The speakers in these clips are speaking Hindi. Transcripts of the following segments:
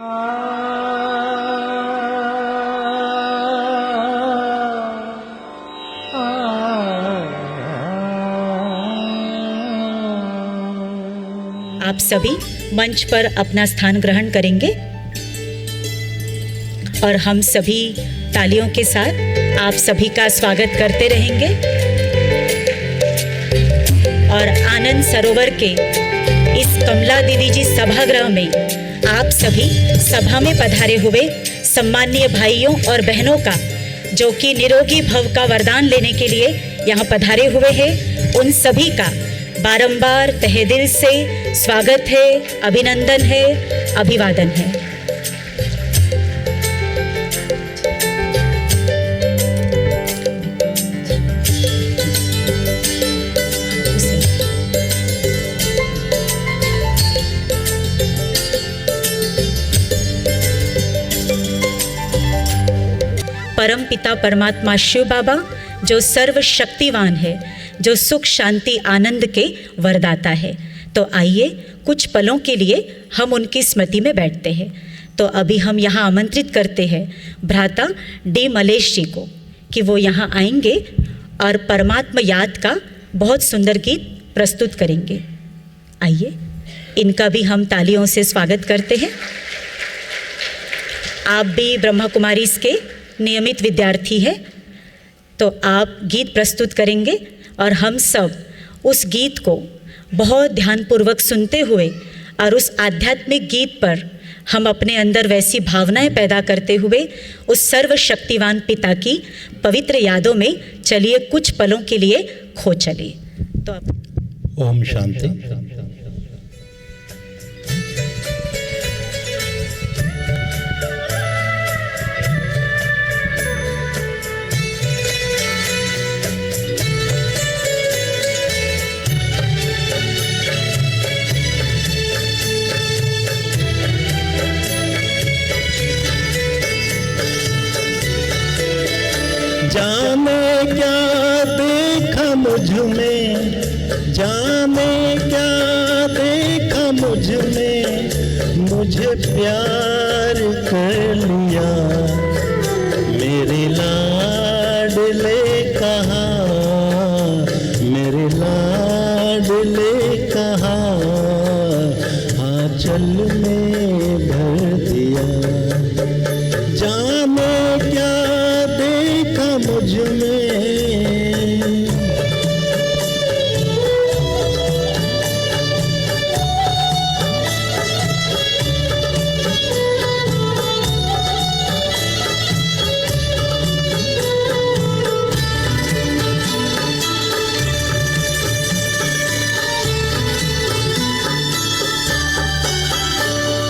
आप सभी मंच पर अपना स्थान ग्रहण करेंगे और हम सभी तालियों के साथ आप सभी का स्वागत करते रहेंगे। और आनंद सरोवर के इस कमला दीदी जी सभागृह में आप सभी सभा में पधारे हुए सम्माननीय भाइयों और बहनों का, जो कि निरोगी भव का वरदान लेने के लिए यहाँ पधारे हुए हैं, उन सभी का बारंबार तहे दिल से स्वागत है, अभिनंदन है, अभिवादन है। परम पिता परमात्मा शिव बाबा जो सर्वशक्तिवान है, जो सुख शांति आनंद के वरदाता है, तो आइए कुछ पलों के लिए हम उनकी स्मृति में बैठते हैं। तो अभी हम यहाँ आमंत्रित करते हैं भ्राता डी मलेश जी को कि वो यहाँ आएंगे और परमात्मा याद का बहुत सुंदर गीत प्रस्तुत करेंगे। आइए इनका भी हम तालियों से स्वागत करते हैं। आप भी ब्रह्मा कुमारीज़ के नियमित विद्यार्थी हैं, तो आप गीत प्रस्तुत करेंगे और हम सब उस गीत को बहुत ध्यानपूर्वक सुनते हुए और उस आध्यात्मिक गीत पर हम अपने अंदर वैसी भावनाएं पैदा करते हुए उस सर्वशक्तिवान पिता की पवित्र यादों में चलिए कुछ पलों के लिए खो चले। तो आप ओम शांति। जाने क्या देखा मुझ में, जाने क्या देखा मुझ में, मुझे प्यार कर लिया। मेरे लाडले कहा, मेरे लाडले कहा, आंचल में भर दिया। जाने क्या मुझ में,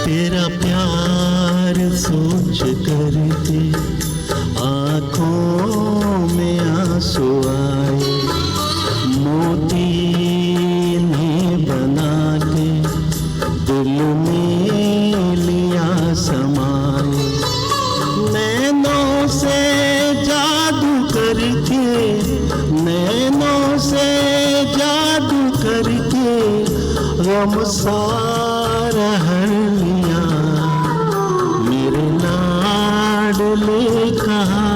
तेरा प्यार सोच कर के आँखों में आंसू आए, मोती ने बना के दिल में लिया समाए। नैनों से जादू करके, नैनों से जादू करके गम सारा हर लिया। मेरे लाडले कहा,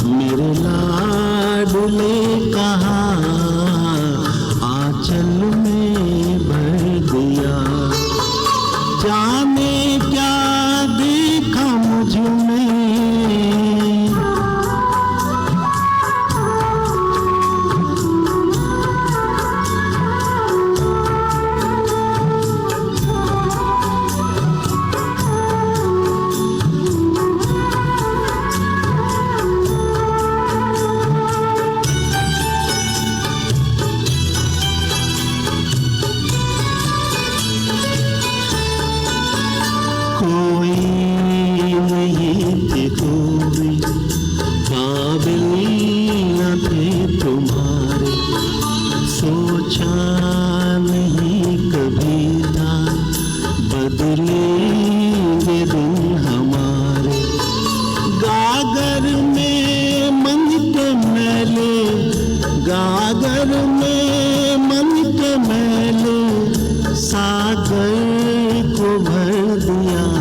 मेरे लाडले कहा, आंचल में भर दिया। जाने क्या देखा मुझ में, सागर को भर दिया।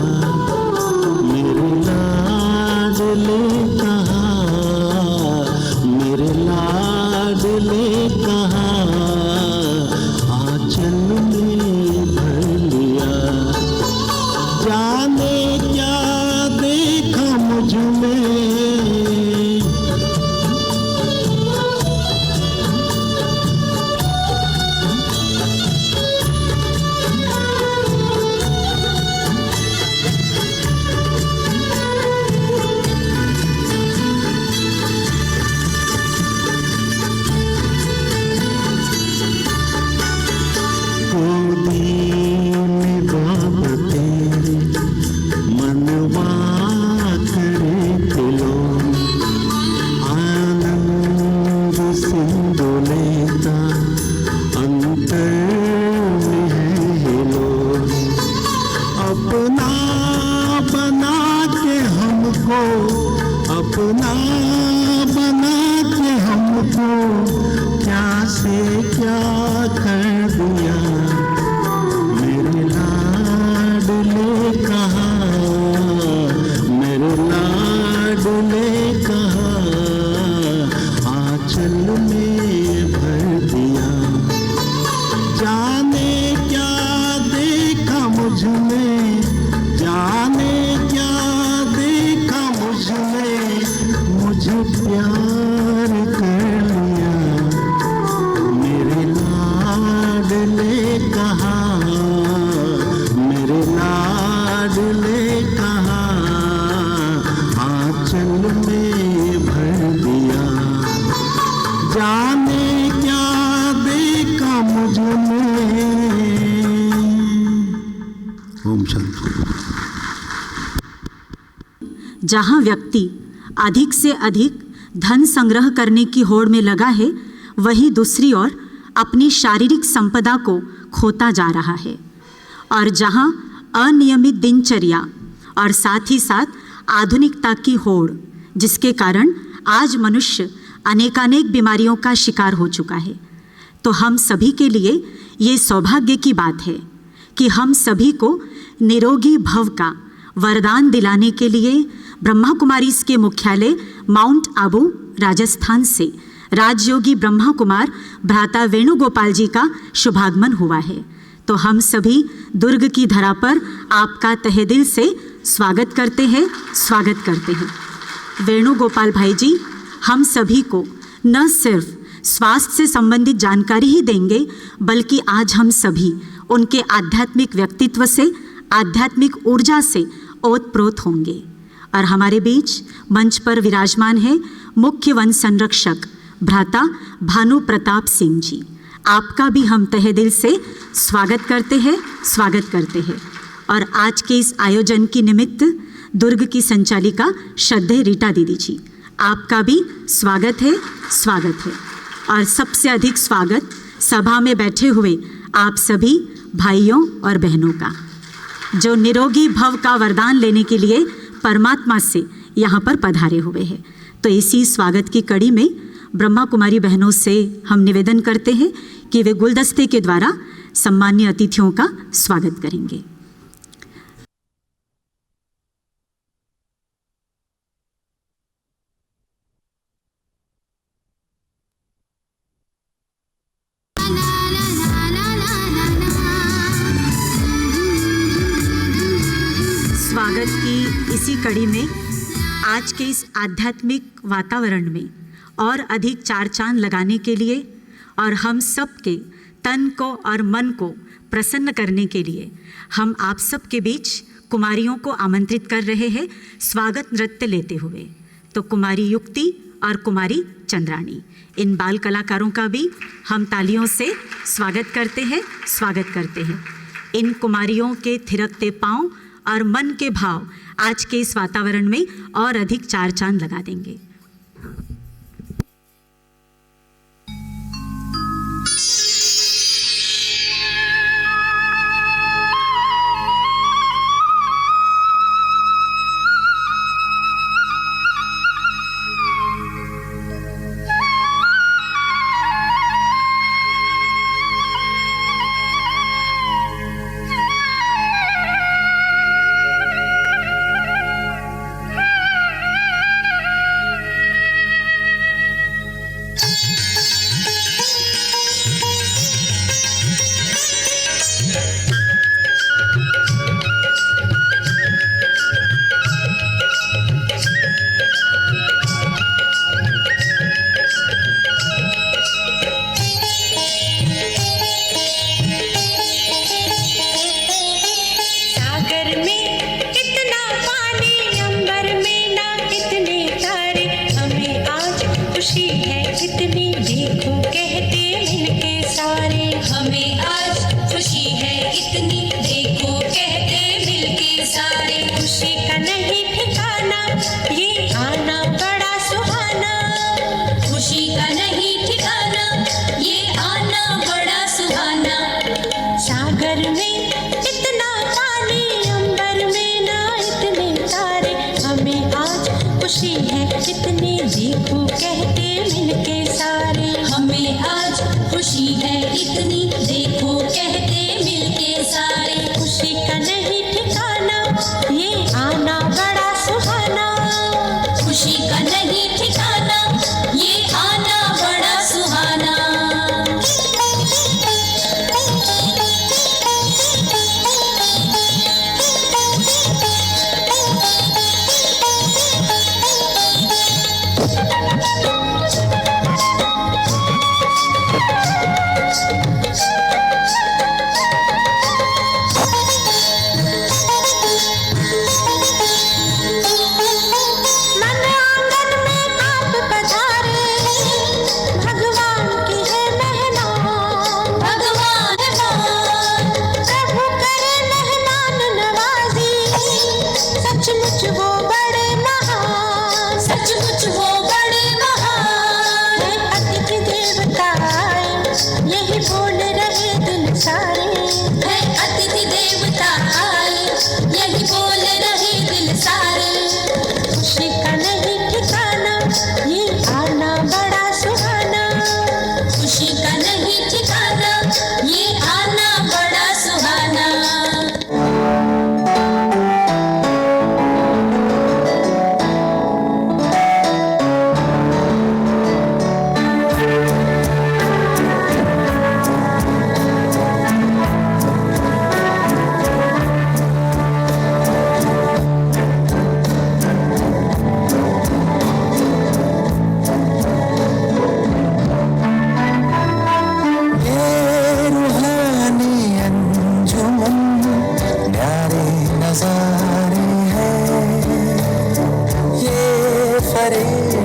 को अपना बना के हमको क्या से क्या कर दिया। मेरे लाडले कहा, मेरे लाडले कहा, आंचल में भर दिया। जाने क्या देखा मुझ में, जाने क्या देखा मुझ में, मुझे प्यार कर लिया। मेरे लाडले कहा, मेरे लाडले कहा, आंचल में भर दिया। जाने क्या देखा मुझ में। ओम शांति। जहाँ व्यक्ति अधिक से अधिक धन संग्रह करने की होड़ में लगा है, वही दूसरी ओर अपनी शारीरिक संपदा को खोता जा रहा है। और जहाँ अनियमित दिनचर्या और साथ ही साथ आधुनिकता की होड़, जिसके कारण आज मनुष्य अनेकानेक बीमारियों का शिकार हो चुका है, तो हम सभी के लिए ये सौभाग्य की बात है कि हम सभी को निरोगी भव का वरदान दिलाने के लिए ब्रह्मा कुमारीज के मुख्यालय माउंट आबू राजस्थान से राजयोगी ब्रह्मा कुमार भ्राता वेणुगोपाल जी का शुभागमन हुआ है। तो हम सभी दुर्ग की धरा पर आपका तहे दिल से स्वागत करते हैं, स्वागत करते हैं। वेणुगोपाल भाई जी हम सभी को न सिर्फ स्वास्थ्य से संबंधित जानकारी ही देंगे, बल्कि आज हम सभी उनके आध्यात्मिक व्यक्तित्व से, आध्यात्मिक ऊर्जा से ओतप्रोत होंगे। और हमारे बीच मंच पर विराजमान है मुख्य वन संरक्षक भ्राता भानु प्रताप सिंह जी। आपका भी हम तहे दिल से स्वागत करते हैं, स्वागत करते हैं। और आज के इस आयोजन की निमित्त दुर्ग की संचालिका श्रद्धेय रीटा दीदी जी, आपका भी स्वागत है, स्वागत है। और सबसे अधिक स्वागत सभा में बैठे हुए आप सभी भाइयों और बहनों का, जो निरोगी भव का वरदान लेने के लिए परमात्मा से यहाँ पर पधारे हुए हैं। तो इसी स्वागत की कड़ी में ब्रह्मा कुमारी बहनों से हम निवेदन करते हैं कि वे गुलदस्ते के द्वारा सम्मान्य अतिथियों का स्वागत करेंगे। स्वागत की इसी कड़ी में आज के इस आध्यात्मिक वातावरण में और अधिक चार चांद लगाने के लिए और हम सब के तन को और मन को प्रसन्न करने के लिए हम आप सब के बीच कुमारियों को आमंत्रित कर रहे हैं स्वागत नृत्य लेते हुए। तो कुमारी युक्ति और कुमारी चंद्राणी, इन बाल कलाकारों का भी हम तालियों से स्वागत करते हैं, स्वागत करते हैं। इन कुमारियों के थिरकते पांव और मन के भाव आज के इस वातावरण में और अधिक चार चांद लगा देंगे। इतना पानी अंबर में ना इतने तारे, हमें आज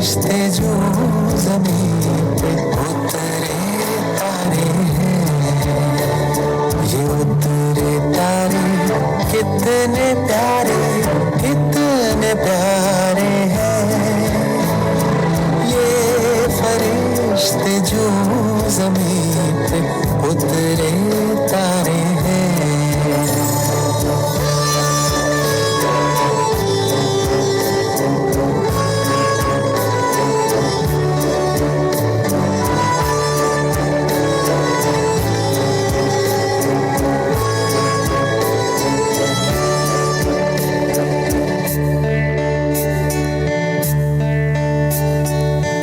फरिश्ते जो ज़मीन पे उतरे तारे हैं, ये उतरे तारे कितने प्यारे हैं। ये फरिश्ते जो ज़मीन पे उतरे तारे हैं।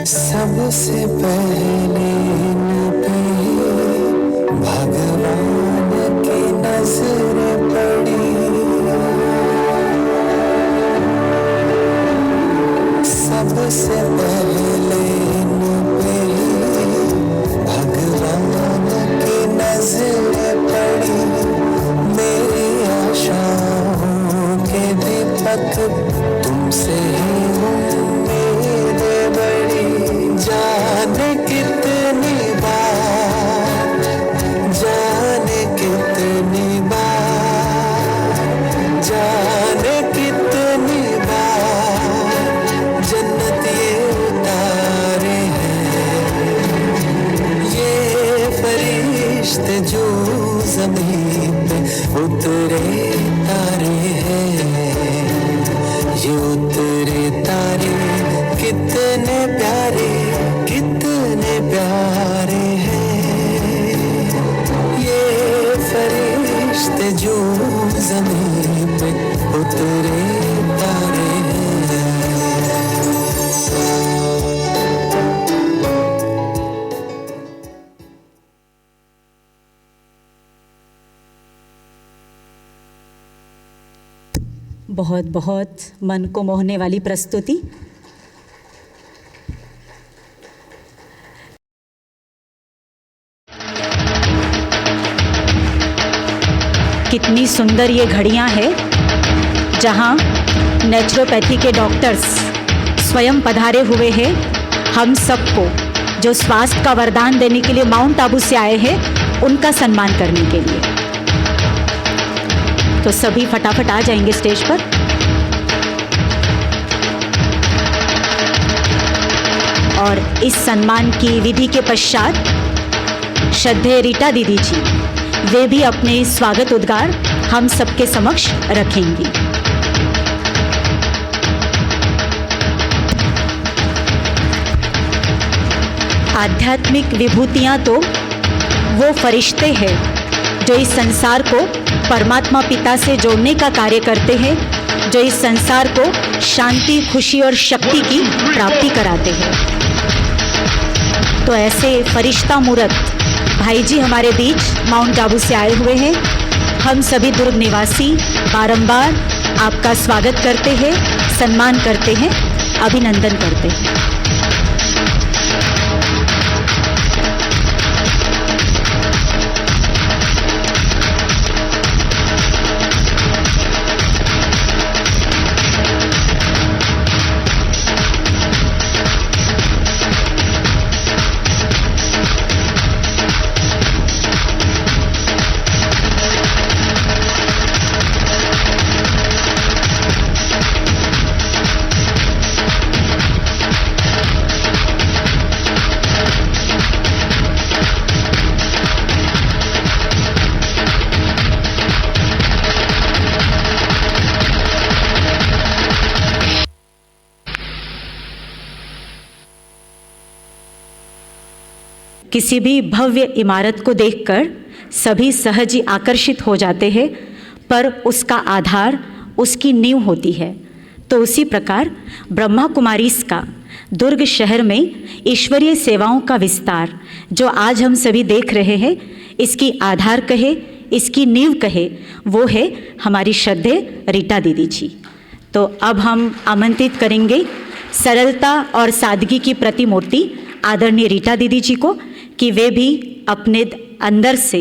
सबसे पहले इन पे भगवान की नजर पड़ी, सबसे पहले इन पे भगवान की नजर पड़ी। मेरी आशाओं के दीपक तुमसे ही उम्मीद बड़ी। जाने कितनी बार, जाने कितनी बार, जाने कितनी बार जन्नत ये उतारे हैं। ये फरिश्ते जो ज़मीन पे उतरे तारे हैं, ये उतरे तारे कितने प्यारे हैं। ये फरिश्ते जो ज़मीन पे उतरे तारे हैं। बहुत बहुत मन को मोहने वाली प्रस्तुति। कितनी सुंदर ये घड़ियां हैं जहां नेचुरोपैथी के डॉक्टर्स स्वयं पधारे हुए हैं हम सबको, जो स्वास्थ्य का वरदान देने के लिए माउंट आबू से आए हैं, उनका सम्मान करने के लिए। तो सभी फटाफट आ जाएंगे स्टेज पर। और इस सम्मान की विधि के पश्चात श्रद्धेय रीटा दीदी जी वे भी अपने स्वागत उद्गार हम सबके समक्ष रखेंगी। आध्यात्मिक विभूतियाँ तो वो फरिश्ते हैं जो इस संसार को परमात्मा पिता से जोड़ने का कार्य करते हैं, जो इस संसार को शांति, खुशी और शक्ति की प्राप्ति कराते हैं। तो ऐसे फरिश्ता मूरत भाई जी हमारे बीच माउंट आबू से आए हुए हैं। हम सभी दुर्ग निवासी बारंबार आपका स्वागत करते हैं, सम्मान करते हैं, अभिनंदन करते हैं। किसी भी भव्य इमारत को देखकर सभी सहज ही आकर्षित हो जाते हैं, पर उसका आधार उसकी नींव होती है। तो उसी प्रकार ब्रह्मा कुमारीज का दुर्ग शहर में ईश्वरीय सेवाओं का विस्तार जो आज हम सभी देख रहे हैं, इसकी आधार कहे, इसकी नींव कहे, वो है हमारी श्रद्धेय रीटा दीदी जी। तो अब हम आमंत्रित करेंगे सरलता और सादगी की प्रतिमूर्ति आदरणीय रीटा दीदी जी को कि वे भी अपने अंदर से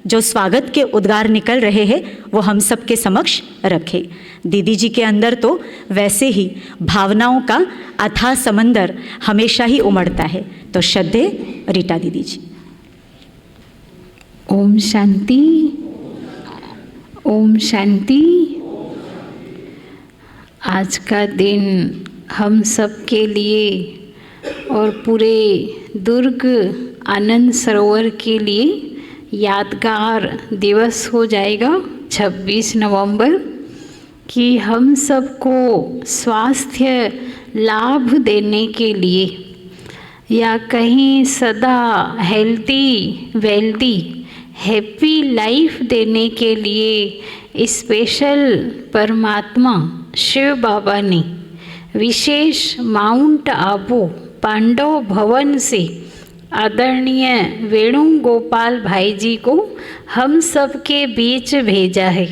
जो स्वागत के उद्गार निकल रहे हैं वो हम सब के समक्ष रखें। दीदी जी के अंदर तो वैसे ही भावनाओं का अथाह समंदर हमेशा ही उमड़ता है। तो श्रद्धेय रीटा दीदी जी। ओम शांति, ओम शांति। आज का दिन हम सब के लिए और पूरे दुर्ग आनंद सरोवर के लिए यादगार दिवस हो जाएगा 26 नवंबर, कि हम सबको स्वास्थ्य लाभ देने के लिए या कहीं सदा हेल्दी वेल्दी हैप्पी लाइफ देने के लिए स्पेशल परमात्मा शिव बाबा ने विशेष माउंट आबू पांडव भवन से आदरणीय वेणुगोपाल भाई जी को हम सब के बीच भेजा है।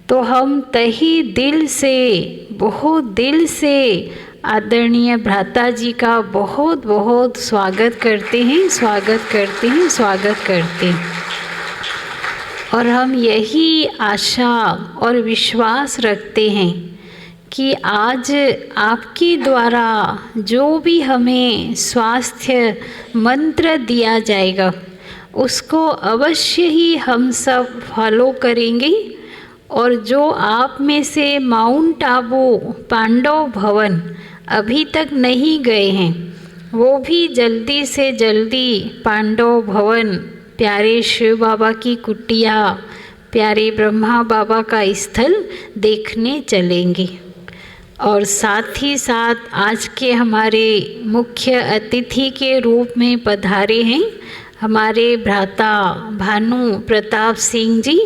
तो हम तहे दिल से, बहुत दिल से आदरणीय भ्राता जी का बहुत बहुत स्वागत करते हैं, स्वागत करते हैं, स्वागत करते हैं। और हम यही आशा और विश्वास रखते हैं कि आज आपके द्वारा जो भी हमें स्वास्थ्य मंत्र दिया जाएगा उसको अवश्य ही हम सब फॉलो करेंगे। और जो आप में से माउंट आबू पांडव भवन अभी तक नहीं गए हैं वो भी जल्दी से जल्दी पांडव भवन, प्यारे शिव बाबा की कुटिया, प्यारे ब्रह्मा बाबा का स्थल देखने चलेंगे। और साथ ही साथ आज के हमारे मुख्य अतिथि के रूप में पधारे हैं हमारे भ्राता भानु प्रताप सिंह जी,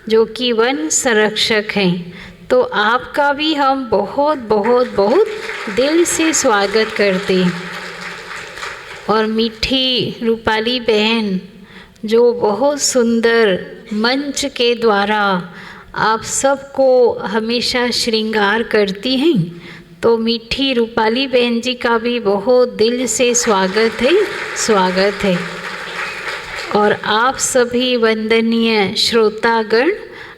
जो कि वन संरक्षक हैं। तो आपका भी हम बहुत बहुत बहुत दिल से स्वागत करते हैं। और मीठी रूपाली बहन जो बहुत सुंदर मंच के द्वारा आप सबको हमेशा श्रृंगार करती हैं, तो मीठी रूपाली बहन जी का भी बहुत दिल से स्वागत है, स्वागत है। और आप सभी वंदनीय श्रोतागण,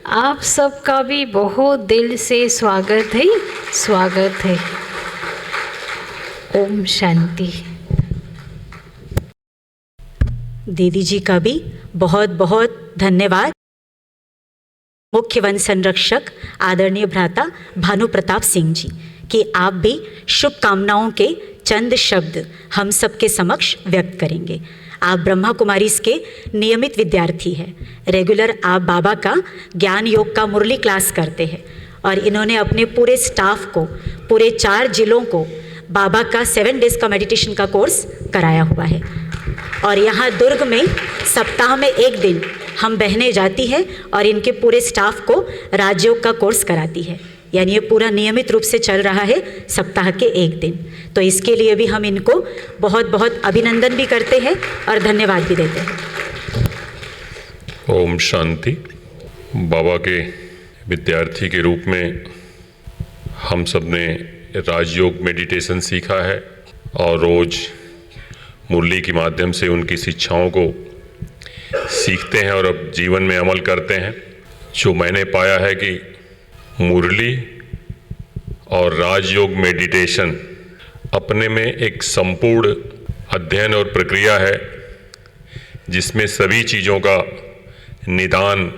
आप सबका भी बहुत दिल से स्वागत है, स्वागत है। ओम शांति। दीदी जी का भी बहुत बहुत धन्यवाद। मुख्य वन संरक्षक आदरणीय भ्राता भानु प्रताप सिंह जी, कि आप भी शुभकामनाओं के चंद शब्द हम सबके समक्ष व्यक्त करेंगे। आप ब्रह्मा कुमारीज के नियमित विद्यार्थी हैं, रेगुलर आप बाबा का ज्ञान योग का मुरली क्लास करते हैं और इन्होंने अपने पूरे स्टाफ को, पूरे 4 जिलों को बाबा का 7 डेज़ का मेडिटेशन का कोर्स कराया हुआ है। और यहाँ दुर्ग में सप्ताह में 1 दिन हम बहनें जाती हैं और इनके पूरे स्टाफ को राजयोग का कोर्स कराती है। यानी ये पूरा नियमित रूप से चल रहा है सप्ताह के 1 दिन। तो इसके लिए भी हम इनको बहुत बहुत अभिनंदन भी करते हैं और धन्यवाद भी देते हैं। ओम शांति। बाबा के विद्यार्थी के रूप में हम सब ने राजयोग मेडिटेशन सीखा है और रोज़ मुरली के माध्यम से उनकी शिक्षाओं को सीखते हैं और अब जीवन में अमल करते हैं। जो मैंने पाया है कि मुरली और राजयोग मेडिटेशन अपने में एक संपूर्ण अध्ययन और प्रक्रिया है, जिसमें सभी चीज़ों का निदान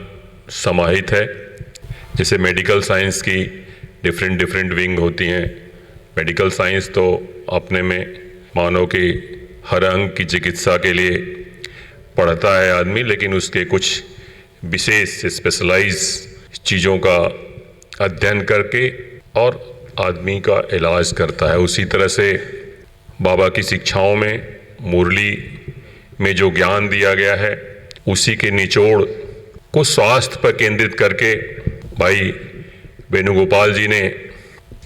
समाहित है। जैसे मेडिकल साइंस की डिफरेंट विंग होती हैं। मेडिकल साइंस तो अपने में मानव की हर अंग की चिकित्सा के लिए पढ़ता है आदमी, लेकिन उसके कुछ विशेष स्पेशलाइज चीज़ों का अध्ययन करके और आदमी का इलाज करता है। उसी तरह से बाबा की शिक्षाओं में मुरली में जो ज्ञान दिया गया है उसी के निचोड़ को स्वास्थ्य पर केंद्रित करके भाई वेणुगोपाल जी ने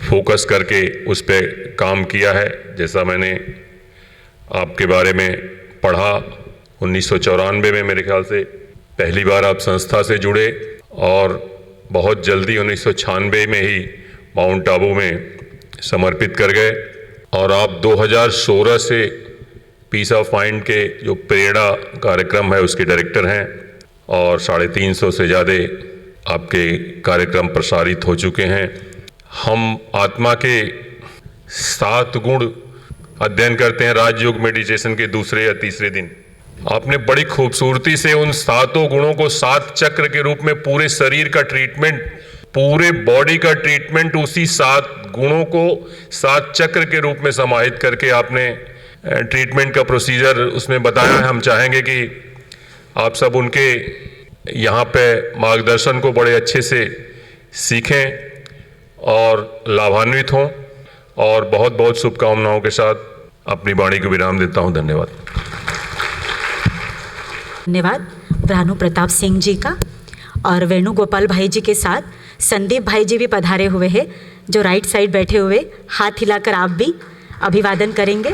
फोकस करके उस पर काम किया है। जैसा मैंने आपके बारे में पढ़ा, 1994 में मेरे ख्याल से पहली बार आप संस्था से जुड़े और बहुत जल्दी 1996 में ही माउंट आबू में समर्पित कर गए और आप 2016 से पीस ऑफ माइंड के जो प्रेरणा कार्यक्रम है उसके डायरेक्टर हैं और 350 से ज़्यादा आपके कार्यक्रम प्रसारित हो चुके हैं। हम आत्मा के 7 गुण अध्ययन करते हैं राजयोग मेडिटेशन के दूसरे या तीसरे दिन। आपने बड़ी खूबसूरती से उन 7 गुणों को 7 चक्र के रूप में पूरे शरीर का ट्रीटमेंट, पूरे बॉडी का ट्रीटमेंट उसी 7 गुणों को 7 चक्र के रूप में समाहित करके आपने ट्रीटमेंट का प्रोसीजर उसमें बताया है। हम चाहेंगे कि आप सब उनके यहाँ पे मार्गदर्शन को बड़े अच्छे से सीखें और लाभान्वित हों, और बहुत बहुत शुभकामनाओं के साथ अपनी वाणी को विराम देता हूँ। धन्यवाद। धन्यवाद भानु प्रताप सिंह जी का। और वेणुगोपाल भाई जी के साथ संदीप भाई जी भी पधारे हुए हैं, जो राइट साइड बैठे हुए हाथ हिलाकर आप भी अभिवादन करेंगे।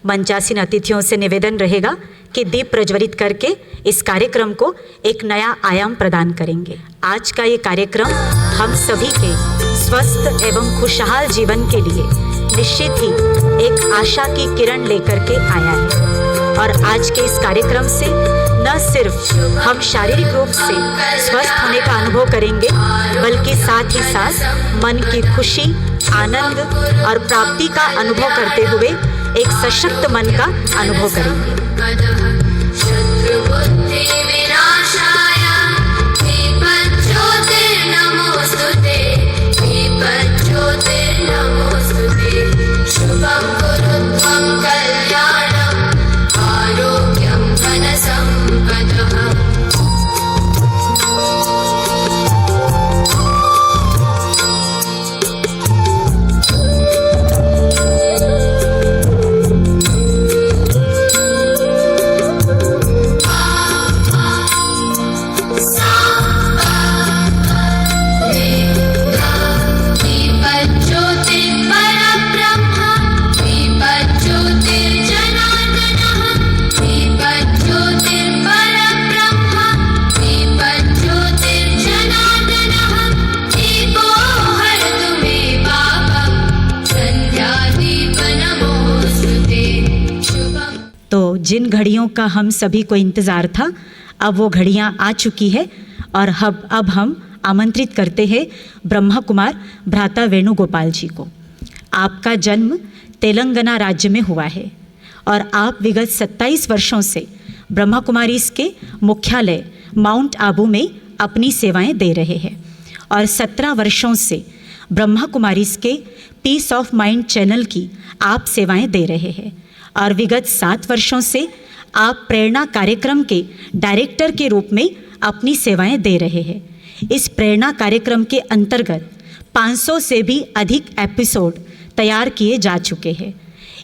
मंचासीन अतिथियों से निवेदन रहेगा कि दीप प्रज्वलित करके इस कार्यक्रम को एक नया आयाम प्रदान करेंगे। आज का ये कार्यक्रम हम सभी के स्वस्थ एवं खुशहाल जीवन के लिए निश्चित ही एक आशा की किरण लेकर के आया है। और आज के इस कार्यक्रम से न सिर्फ हम शारीरिक रूप से स्वस्थ होने का अनुभव करेंगे, बल्कि साथ ही साथ मन की खुशी, आनंद और प्राप्ति का अनुभव करते हुए एक सशक्त मन का अनुभव करेंगे। जिन घड़ियों का हम सभी को इंतज़ार था, अब वो घड़ियां आ चुकी है। और अब हम आमंत्रित करते हैं ब्रह्मा कुमार भ्राता वेणुगोपाल जी को। आपका जन्म तेलंगाना राज्य में हुआ है और आप विगत 27 वर्षों से ब्रह्मा कुमारीज के मुख्यालय माउंट आबू में अपनी सेवाएं दे रहे हैं और 17 वर्षों से ब्रह्मा कुमारीज के पीस ऑफ माइंड चैनल की आप सेवाएं दे रहे हैं और विगत 7 वर्षों से आप प्रेरणा कार्यक्रम के डायरेक्टर के रूप में अपनी सेवाएं दे रहे हैं। इस प्रेरणा कार्यक्रम के अंतर्गत 500 से भी अधिक एपिसोड तैयार किए जा चुके हैं।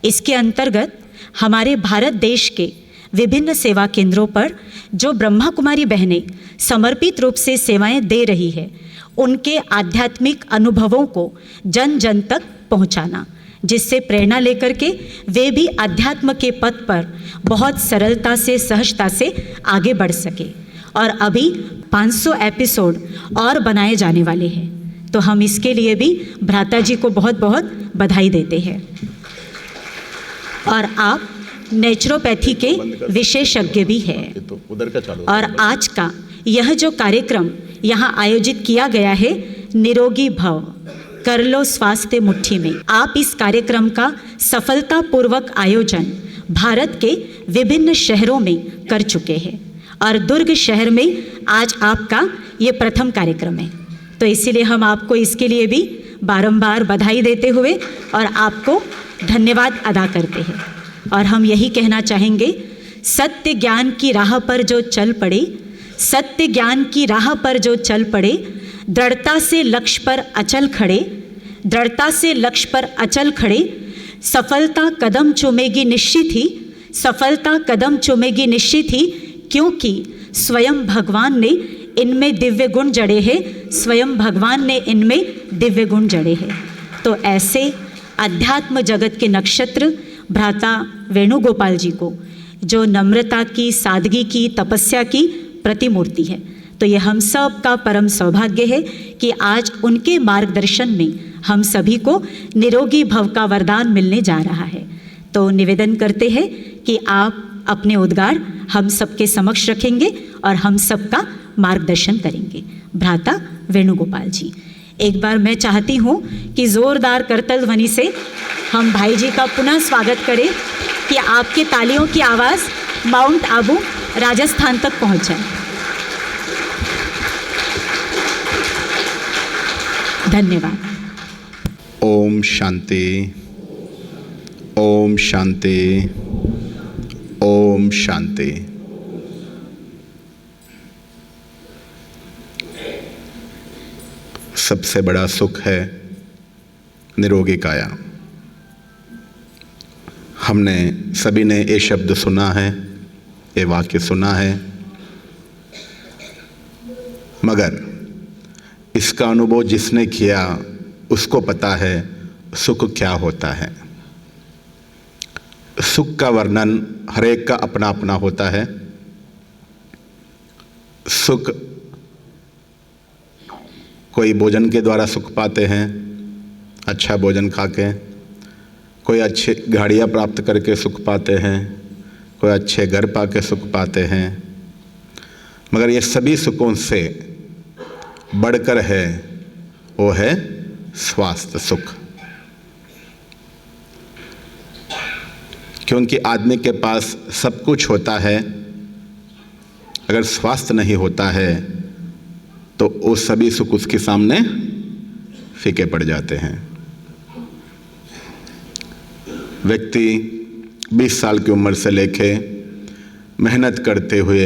इसके अंतर्गत हमारे भारत देश के विभिन्न सेवा केंद्रों पर जो ब्रह्मा कुमारी बहनें समर्पित रूप से सेवाएं दे रही है, उनके आध्यात्मिक अनुभवों को जन जन तक पहुंचाना, जिससे प्रेरणा लेकर के वे भी अध्यात्म के पथ पर बहुत सरलता से, सहजता से आगे बढ़ सके। और अभी 500 एपिसोड और बनाए जाने वाले हैं, तो हम इसके लिए भी भ्राता जी को बहुत बहुत बधाई देते हैं। और आप नेचुरोपैथी के विशेषज्ञ भी हैं। और आज का यह जो कार्यक्रम यहाँ आयोजित किया गया है, निरोगी भव, कर लो स्वास्थ्य मुट्ठी में, आप इस कार्यक्रम का सफलतापूर्वक आयोजन भारत के विभिन्न शहरों में कर चुके हैं और दुर्ग शहर में आज आपका ये प्रथम कार्यक्रम है। तो इसीलिए हम आपको इसके लिए भी बारंबार बधाई देते हुए और आपको धन्यवाद अदा करते हैं। और हम यही कहना चाहेंगे, सत्य ज्ञान की राह पर जो चल पड़े, सत्य ज्ञान की राह पर जो चल पड़े, दृढ़ता से लक्ष्य पर अचल खड़े, दृढ़ता से लक्ष्य पर अचल खड़े, सफलता कदम चूमेगी निश्चित ही, सफलता कदम चूमेगी निश्चित ही, क्योंकि स्वयं भगवान ने इनमें दिव्य गुण जड़े हैं, स्वयं भगवान ने इनमें दिव्य गुण जड़े हैं। तो ऐसे अध्यात्म जगत के नक्षत्र भ्राता वेणुगोपाल जी को, जो नम्रता की, सादगी की, तपस्या की प्रतिमूर्ति है, तो ये हम सब का परम सौभाग्य है कि आज उनके मार्गदर्शन में हम सभी को निरोगी भव का वरदान मिलने जा रहा है। तो निवेदन करते हैं कि आप अपने उद्गार हम सबके समक्ष रखेंगे और हम सबका मार्गदर्शन करेंगे। भ्राता वेणुगोपाल जी, एक बार मैं चाहती हूँ कि ज़ोरदार करतल ध्वनि से हम भाई जी का पुनः स्वागत करें कि आपके तालियों की आवाज़ माउंट आबू राजस्थान तक पहुँच जाए। धन्यवाद। ओम शांति, ओम शांति, ओम शांति। सबसे बड़ा सुख है निरोगी काया। हमने सभी ने ये शब्द सुना है, ये वाक्य सुना है, मगर इसका अनुभव जिसने किया उसको पता है सुख क्या होता है। सुख का वर्णन हर एक का अपना अपना होता है। सुख कोई भोजन के द्वारा सुख पाते हैं, अच्छा भोजन खा के, कोई अच्छी गाड़ियाँ प्राप्त करके सुख पाते हैं, कोई अच्छे घर पा के सुख पाते हैं, मगर ये सभी सुखों से बढ़कर है वो है स्वास्थ्य सुख। क्योंकि आदमी के पास सब कुछ होता है, अगर स्वास्थ्य नहीं होता है तो वो सभी सुख उसके सामने फीके पड़ जाते हैं। व्यक्ति 20 साल की उम्र से लेके मेहनत करते हुए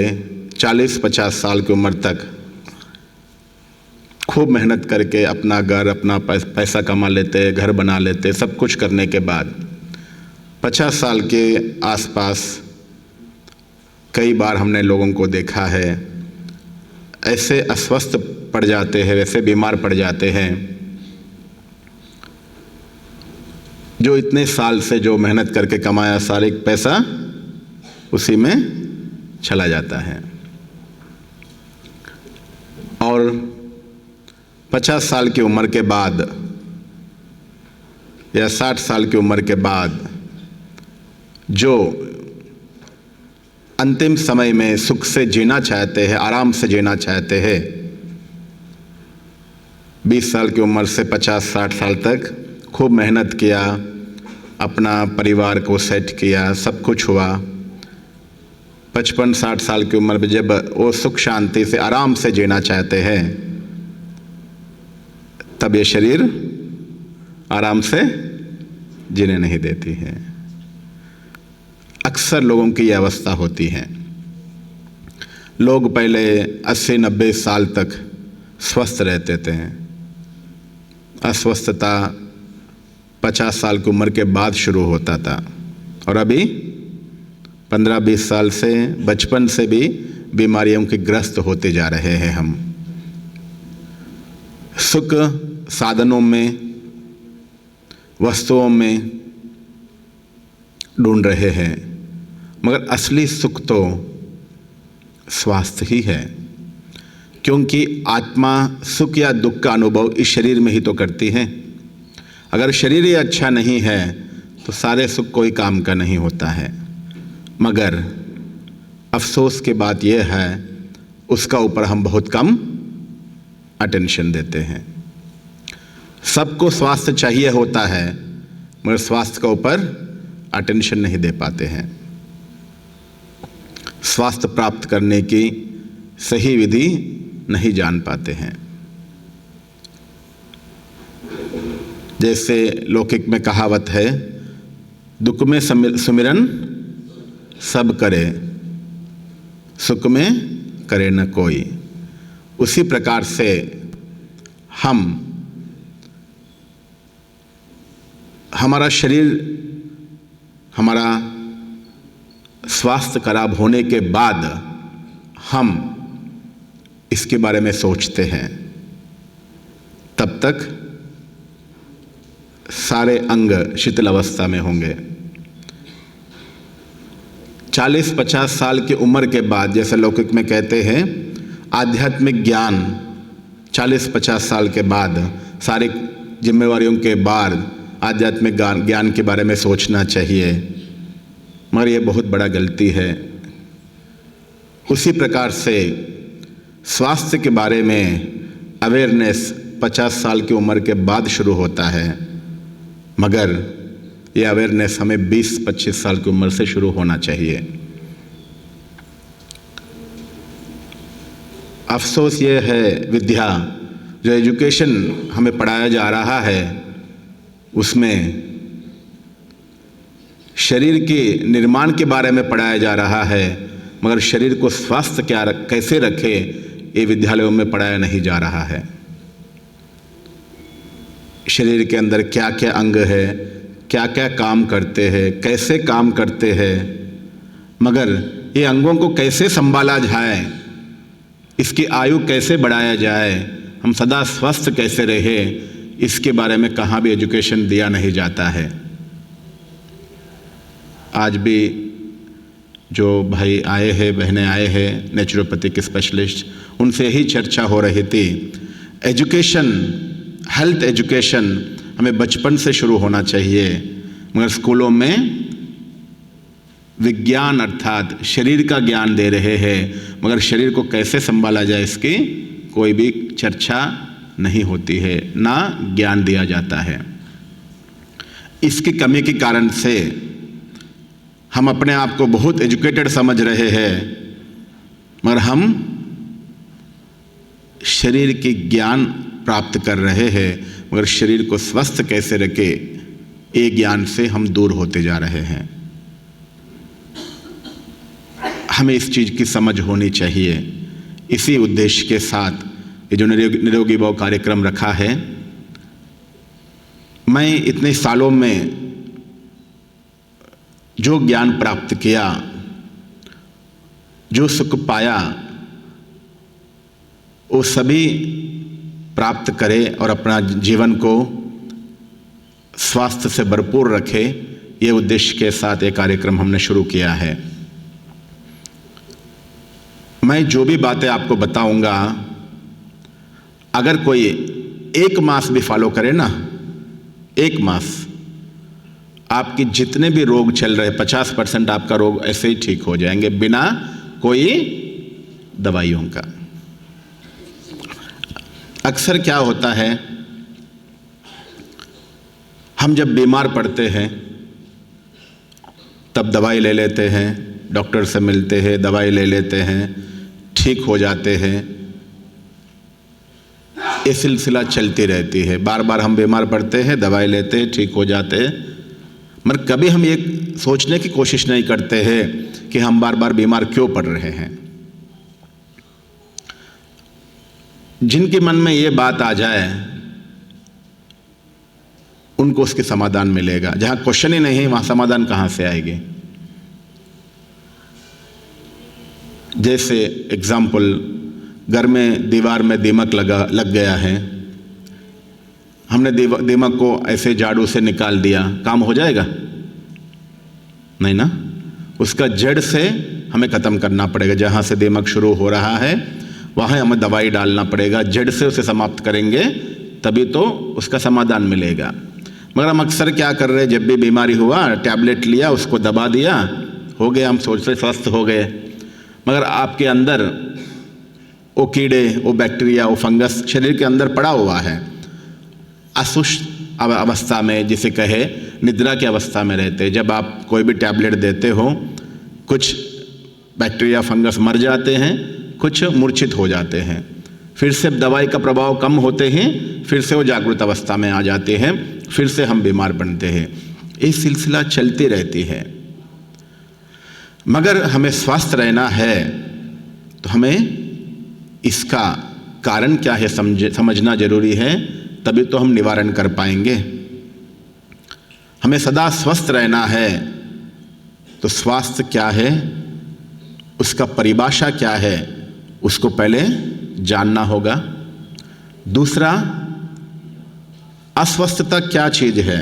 40-50 साल की उम्र तक खूब मेहनत करके अपना घर, अपना पैसा कमा लेते, घर बना लेते, सब कुछ करने के बाद 50 साल के आसपास कई बार हमने लोगों को देखा है ऐसे अस्वस्थ पड़ जाते हैं, वैसे बीमार पड़ जाते हैं, जो इतने साल से जो मेहनत करके कमाया सारे पैसा उसी में चला जाता है। और 50 साल की उम्र के बाद या 60 साल की उम्र के बाद जो अंतिम समय में सुख से जीना चाहते हैं, आराम से जीना चाहते हैं, 20 साल की उम्र से 50-60 साल तक खूब मेहनत किया, अपना परिवार को सेट किया, सब कुछ हुआ, 55-60 साल की उम्र में जब वो सुख शांति से आराम से जीना चाहते हैं तब ये शरीर आराम से जीने नहीं देती है। अक्सर लोगों की ये अवस्था होती है। लोग पहले 80-90 साल तक स्वस्थ रहते थे, अस्वस्थता 50 साल की उम्र के बाद शुरू होता था, और अभी 15-20 साल से बचपन से भी बीमारियों के ग्रस्त होते जा रहे हैं। हम सुख साधनों में, वस्तुओं में ढूंढ रहे हैं, मगर असली सुख तो स्वास्थ्य ही है। क्योंकि आत्मा सुख या दुख का अनुभव इस शरीर में ही तो करती है। अगर शरीर ही अच्छा नहीं है तो सारे सुख कोई काम का नहीं होता है। मगर अफसोस की बात यह है उसका ऊपर हम बहुत कम अटेंशन देते हैं। सबको स्वास्थ्य चाहिए होता है मगर स्वास्थ्य के ऊपर अटेंशन नहीं दे पाते हैं। स्वास्थ्य प्राप्त करने की सही विधि नहीं जान पाते हैं। जैसे लौकिक में कहावत है, दुख में सुमिरन सब करे, सुख में करे न कोई। उसी प्रकार से हमारा शरीर, हमारा स्वास्थ्य खराब होने के बाद हम इसके बारे में सोचते हैं, तब तक सारे अंग शिथिल अवस्था में होंगे। 40-50 साल की उम्र के बाद, जैसे लौकिक में कहते हैं, आध्यात्मिक ज्ञान 40-50 साल के बाद, सारी जिम्मेवारियों के बाद आध्यात्मिक ज्ञान के बारे में सोचना चाहिए। मगर ये बहुत बड़ा गलती है। उसी प्रकार से स्वास्थ्य के बारे में अवेयरनेस 50 साल की उम्र के बाद शुरू होता है, मगर ये अवेयरनेस हमें 20-25 साल की उम्र से शुरू होना चाहिए। अफसोस ये है विद्या जो एजुकेशन हमें पढ़ाया जा रहा है उसमें शरीर के निर्माण के बारे में पढ़ाया जा रहा है, मगर शरीर को स्वस्थ कैसे रखे ये विद्यालयों में पढ़ाया नहीं जा रहा है। शरीर के अंदर क्या क्या अंग है, क्या क्या काम करते हैं, कैसे काम करते हैं, मगर ये अंगों को कैसे संभाला जाए, इसकी आयु कैसे बढ़ाया जाए, हम सदा स्वस्थ कैसे रहे, इसके बारे में कहाँ भी एजुकेशन दिया नहीं जाता है। आज भी जो भाई आए हैं, बहनें आए हैं, नेचुरोपैथी के स्पेशलिस्ट, उनसे ही चर्चा हो रही थी। एजुकेशन, हेल्थ एजुकेशन हमें बचपन से शुरू होना चाहिए, मगर स्कूलों में विज्ञान अर्थात शरीर का ज्ञान दे रहे हैं, मगर शरीर को कैसे संभाला जाए इसकी कोई भी चर्चा नहीं होती है, ना ज्ञान दिया जाता है। इसकी कमी के कारण से हम अपने आप को बहुत एजुकेटेड समझ रहे हैं, मगर हम शरीर की ज्ञान प्राप्त कर रहे हैं, मगर शरीर को स्वस्थ कैसे रखे ये ज्ञान से हम दूर होते जा रहे हैं। हमें इस चीज़ की समझ होनी चाहिए। इसी उद्देश्य के साथ ये जो निरोगी भव कार्यक्रम रखा है, मैं इतने सालों में जो ज्ञान प्राप्त किया, जो सुख पाया, वो सभी प्राप्त करे और अपना जीवन को स्वास्थ्य से भरपूर रखे, ये उद्देश्य के साथ ये कार्यक्रम हमने शुरू किया है। मैं जो भी बातें आपको बताऊंगा, अगर कोई 1 मास भी फॉलो करे ना, 1 मास, आपकी जितने भी रोग चल रहे 50% आपका रोग ऐसे ही ठीक हो जाएंगे बिना कोई दवाइयों का। अक्सर क्या होता है, हम जब बीमार पड़ते हैं तब दवाई ले लेते हैं, डॉक्टर से मिलते हैं, दवाई ले लेते हैं, ठीक हो जाते हैं। ये सिलसिला चलती रहती है, बार बार हम बीमार पड़ते हैं, दवाई लेते हैं, ठीक हो जाते हैं, मगर कभी हम ये सोचने की कोशिश नहीं करते हैं कि हम बार बार बीमार क्यों पड़ रहे हैं। जिनके मन में ये बात आ जाए उनको उसके समाधान मिलेगा। जहां क्वेश्चन ही नहीं वहां समाधान कहां से आएगी। जैसे एग्जाम्पल, घर में दीवार में दीमक लग गया है, हमने दीमक को ऐसे झाड़ू से निकाल दिया, काम हो जाएगा? नहीं ना, उसका जड़ से हमें ख़त्म करना पड़ेगा। जहाँ से दीमक शुरू हो रहा है वहाँ हमें दवाई डालना पड़ेगा, जड़ से उसे समाप्त करेंगे तभी तो उसका समाधान मिलेगा। मगर हम अक्सर क्या कर रहे हैं, जब भी बीमारी हुआ टैबलेट लिया, उसको दबा दिया, हो गया, हम सोच रहे स्वस्थ हो गए, मगर आपके अंदर वो कीड़े, वो बैक्टीरिया, वो फंगस शरीर के अंदर पड़ा हुआ है। असुष्ट अवस्था में, जिसे कहे निद्रा की अवस्था में रहते हैं। जब आप कोई भी टैबलेट देते हो, कुछ बैक्टीरिया फंगस मर जाते हैं, कुछ मूर्छित हो जाते हैं, फिर से दवाई का प्रभाव कम होते हैं, फिर से वो जागृत अवस्था में आ जाते हैं, फिर से हम बीमार बनते हैं। ये सिलसिला चलती रहती है। मगर हमें स्वस्थ रहना है तो हमें इसका कारण क्या है समझना जरूरी है, तभी तो हम निवारण कर पाएंगे। हमें सदा स्वस्थ रहना है तो स्वास्थ्य क्या है, उसका परिभाषा क्या है, उसको पहले जानना होगा। दूसरा, अस्वस्थता क्या चीज है,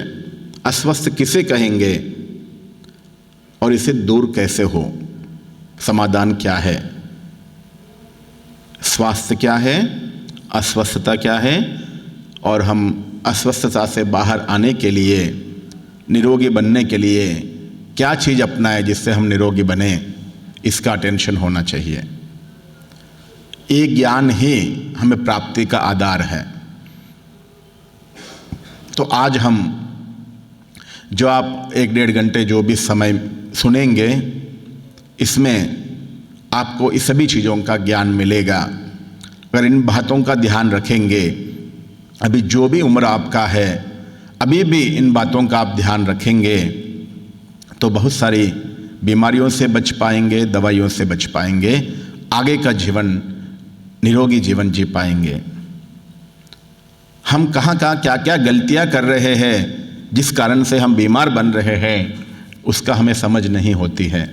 अस्वस्थ किसे कहेंगे और इसे दूर कैसे हो, समाधान क्या है। स्वास्थ्य क्या है, अस्वस्थता क्या है, और हम अस्वस्थता से बाहर आने के लिए, निरोगी बनने के लिए क्या चीज़ अपनाए जिससे हम निरोगी बने, इसका अटेंशन होना चाहिए। ये ज्ञान ही हमें प्राप्ति का आधार है। तो आज हम जो आप 1-1.5 घंटे जो भी समय सुनेंगे, इसमें आपको इस सभी चीज़ों का ज्ञान मिलेगा। अगर इन बातों का ध्यान रखेंगे, अभी जो भी उम्र आपका है, अभी भी इन बातों का आप ध्यान रखेंगे तो बहुत सारी बीमारियों से बच पाएंगे, दवाइयों से बच पाएंगे, आगे का जीवन निरोगी जीवन जी पाएंगे। हम कहाँ क्या क्या गलतियाँ कर रहे हैं जिस कारण से हम बीमार बन रहे हैं, उसका हमें समझ नहीं होती है।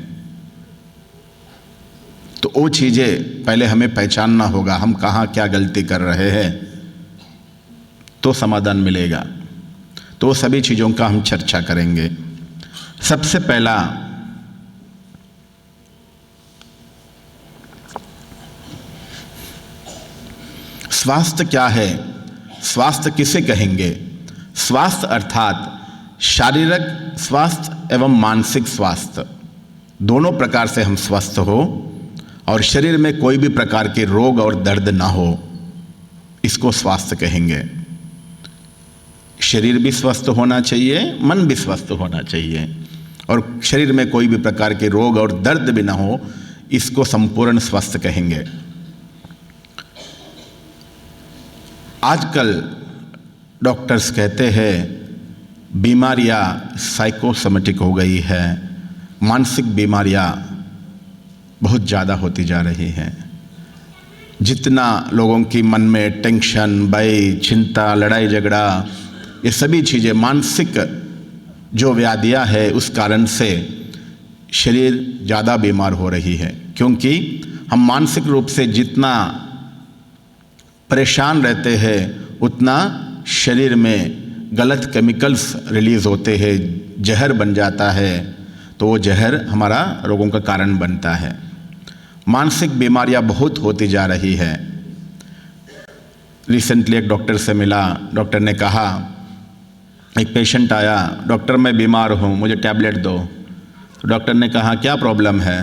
तो वो चीज़ें पहले हमें पहचानना होगा, हम कहाँ क्या गलती कर रहे हैं, तो समाधान मिलेगा। तो सभी चीज़ों का हम चर्चा करेंगे। सबसे पहला, स्वास्थ्य क्या है, स्वास्थ्य किसे कहेंगे? स्वास्थ्य अर्थात शारीरिक स्वास्थ्य एवं मानसिक स्वास्थ्य, दोनों प्रकार से हम स्वस्थ हो और शरीर में कोई भी प्रकार के रोग और दर्द ना हो, इसको स्वास्थ्य कहेंगे। शरीर भी स्वस्थ होना चाहिए, मन भी स्वस्थ होना चाहिए, और शरीर में कोई भी प्रकार के रोग और दर्द भी ना हो, इसको संपूर्ण स्वस्थ कहेंगे। आजकल डॉक्टर्स कहते हैं बीमारियां साइकोसोमेटिक हो गई है, मानसिक बीमारियां बहुत ज़्यादा होती जा रही हैं। जितना लोगों की मन में टेंशन, भय, चिंता, लड़ाई झगड़ा, ये सभी चीज़ें मानसिक जो व्याधियां है, उस कारण से शरीर ज़्यादा बीमार हो रही है। क्योंकि हम मानसिक रूप से जितना परेशान रहते हैं, उतना शरीर में गलत केमिकल्स रिलीज होते हैं, जहर बन जाता है, तो वो जहर हमारा रोगों का कारण बनता है। मानसिक बीमारियां बहुत होती जा रही है। रिसेंटली एक डॉक्टर से मिला, डॉक्टर ने कहा, एक पेशेंट आया, डॉक्टर मैं बीमार हूँ, मुझे टैबलेट दो। तो डॉक्टर ने कहा क्या प्रॉब्लम है,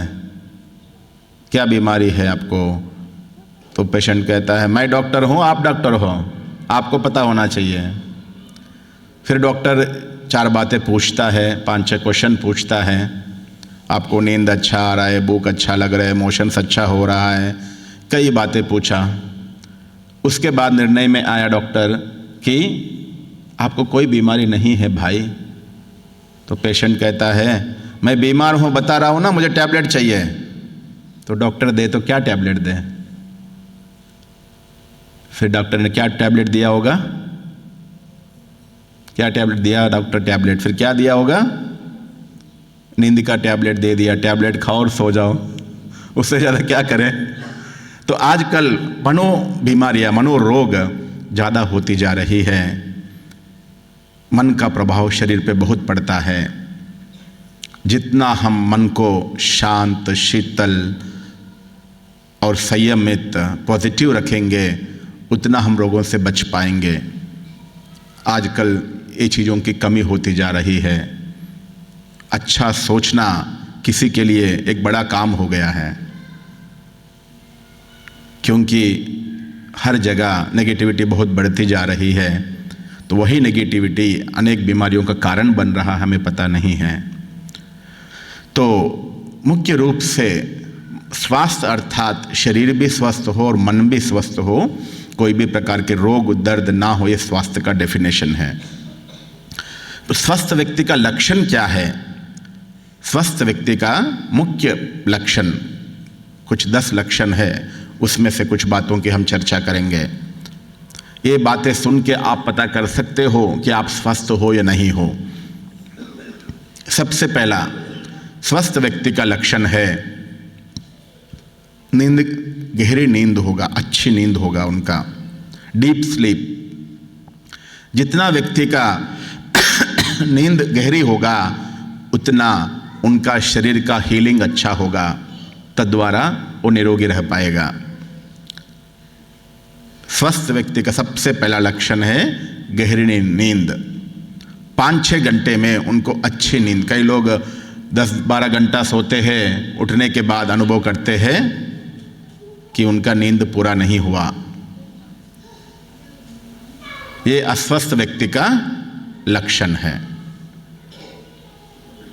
क्या बीमारी है आपको? तो पेशेंट कहता है मैं डॉक्टर हूँ, आप डॉक्टर हो, आपको पता होना चाहिए। फिर डॉक्टर 4 बातें पूछता है, 5-6 क्वेश्चन पूछता है। आपको नींद अच्छा आ रहा है, भूख अच्छा लग रहा है, मोशंस अच्छा हो रहा है, कई बातें पूछा। उसके बाद निर्णय में आया डॉक्टर कि आपको कोई बीमारी नहीं है भाई। तो पेशेंट कहता है मैं बीमार हूँ, बता रहा हूँ ना, मुझे टैबलेट चाहिए। तो डॉक्टर दे तो क्या टैबलेट दे? फिर डॉक्टर ने क्या टैबलेट दिया होगा? क्या टैबलेट दिया डॉक्टर? टैबलेट। फिर क्या दिया होगा? नींद का टैबलेट दे दिया, टैबलेट खाओ और सो जाओ, उससे ज़्यादा क्या करें? तो आजकल बीमारियां, मनोरोग ज़्यादा होती जा रही है। मन का प्रभाव शरीर पे बहुत पड़ता है। जितना हम मन को शांत, शीतल और संयमित, पॉजिटिव रखेंगे, उतना हम रोगों से बच पाएंगे। आजकल ये चीज़ों की कमी होती जा रही है। अच्छा सोचना किसी के लिए एक बड़ा काम हो गया है, क्योंकि हर जगह नेगेटिविटी बहुत बढ़ती जा रही है। तो वही नेगेटिविटी अनेक बीमारियों का कारण बन रहा, हमें पता नहीं है। तो मुख्य रूप से स्वास्थ्य अर्थात शरीर भी स्वस्थ हो और मन भी स्वस्थ हो, कोई भी प्रकार के रोग दर्द ना हो, ये स्वास्थ्य का डेफिनेशन है। तो स्वस्थ व्यक्ति का लक्षण क्या है? स्वस्थ व्यक्ति का मुख्य लक्षण कुछ 10 लक्षण है, उसमें से कुछ बातों की हम चर्चा करेंगे। ये बातें सुन के आप पता कर सकते हो कि आप स्वस्थ हो या नहीं हो। सबसे पहला स्वस्थ व्यक्ति का लक्षण है नींद, गहरी नींद होगा, अच्छी नींद होगा उनका, डीप स्लीप। जितना व्यक्ति का नींद गहरी होगा, उतना उनका शरीर का हीलिंग अच्छा होगा, तद्वारा वो निरोगी रह पाएगा। स्वस्थ व्यक्ति का सबसे पहला लक्षण है गहरी नींद। 5-6 घंटे में उनको अच्छी नींद। कई लोग 10-12 घंटा सोते हैं, उठने के बाद अनुभव करते हैं कि उनका नींद पूरा नहीं हुआ। ये अस्वस्थ व्यक्ति का लक्षण है।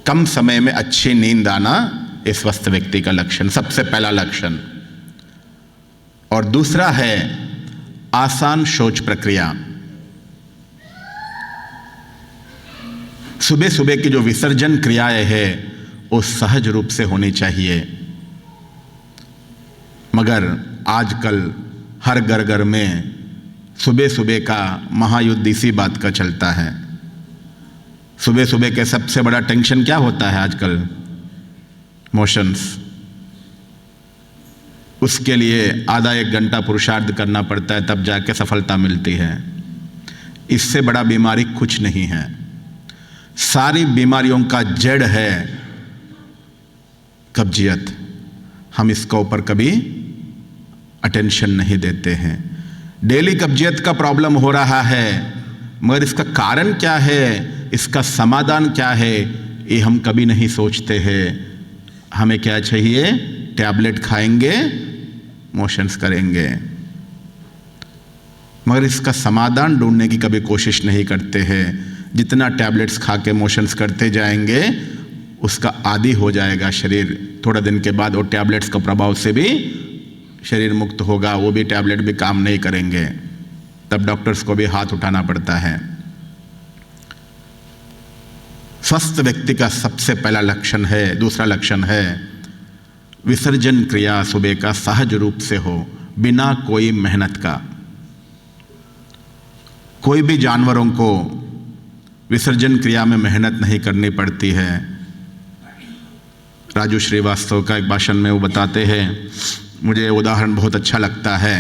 कम समय में अच्छी नींद आना ये स्वस्थ व्यक्ति का लक्षण, सबसे पहला लक्षण। और दूसरा है आसान शौच प्रक्रिया। सुबह सुबह की जो विसर्जन क्रियाएं हैं वो सहज रूप से होनी चाहिए, मगर आजकल हर घर घर में सुबह सुबह का महायुद्ध इसी बात का चलता है। सुबह सुबह के सबसे बड़ा टेंशन क्या होता है आजकल? मोशंस। उसके लिए आधा एक घंटा पुरुषार्थ करना पड़ता है, तब जाके सफलता मिलती है। इससे बड़ा बीमारी कुछ नहीं है। सारी बीमारियों का जड़ है कब्जियत। हम इसके ऊपर कभी अटेंशन नहीं देते हैं। डेली कब्जियत का प्रॉब्लम हो रहा है, मगर इसका कारण क्या है, इसका समाधान क्या है, ये हम कभी नहीं सोचते हैं। हमें क्या चाहिए? टैबलेट खाएंगे, मोशंस करेंगे, मगर इसका समाधान ढूंढने की कभी कोशिश नहीं करते हैं। जितना टैबलेट्स खा के मोशंस करते जाएंगे उसका आदी हो जाएगा शरीर। थोड़ा दिन के बाद वो टैबलेट्स का प्रभाव से भी शरीर मुक्त होगा, वो भी टैबलेट भी काम नहीं करेंगे, तब डॉक्टर्स को भी हाथ उठाना पड़ता है। स्वस्थ व्यक्ति का सबसे पहला लक्षण है, दूसरा लक्षण है विसर्जन क्रिया सुबह का सहज रूप से हो, बिना कोई मेहनत का। कोई भी जानवरों को विसर्जन क्रिया में मेहनत नहीं करनी पड़ती है। राजू श्रीवास्तव का एक भाषण में वो बताते हैं, मुझे उदाहरण बहुत अच्छा लगता है।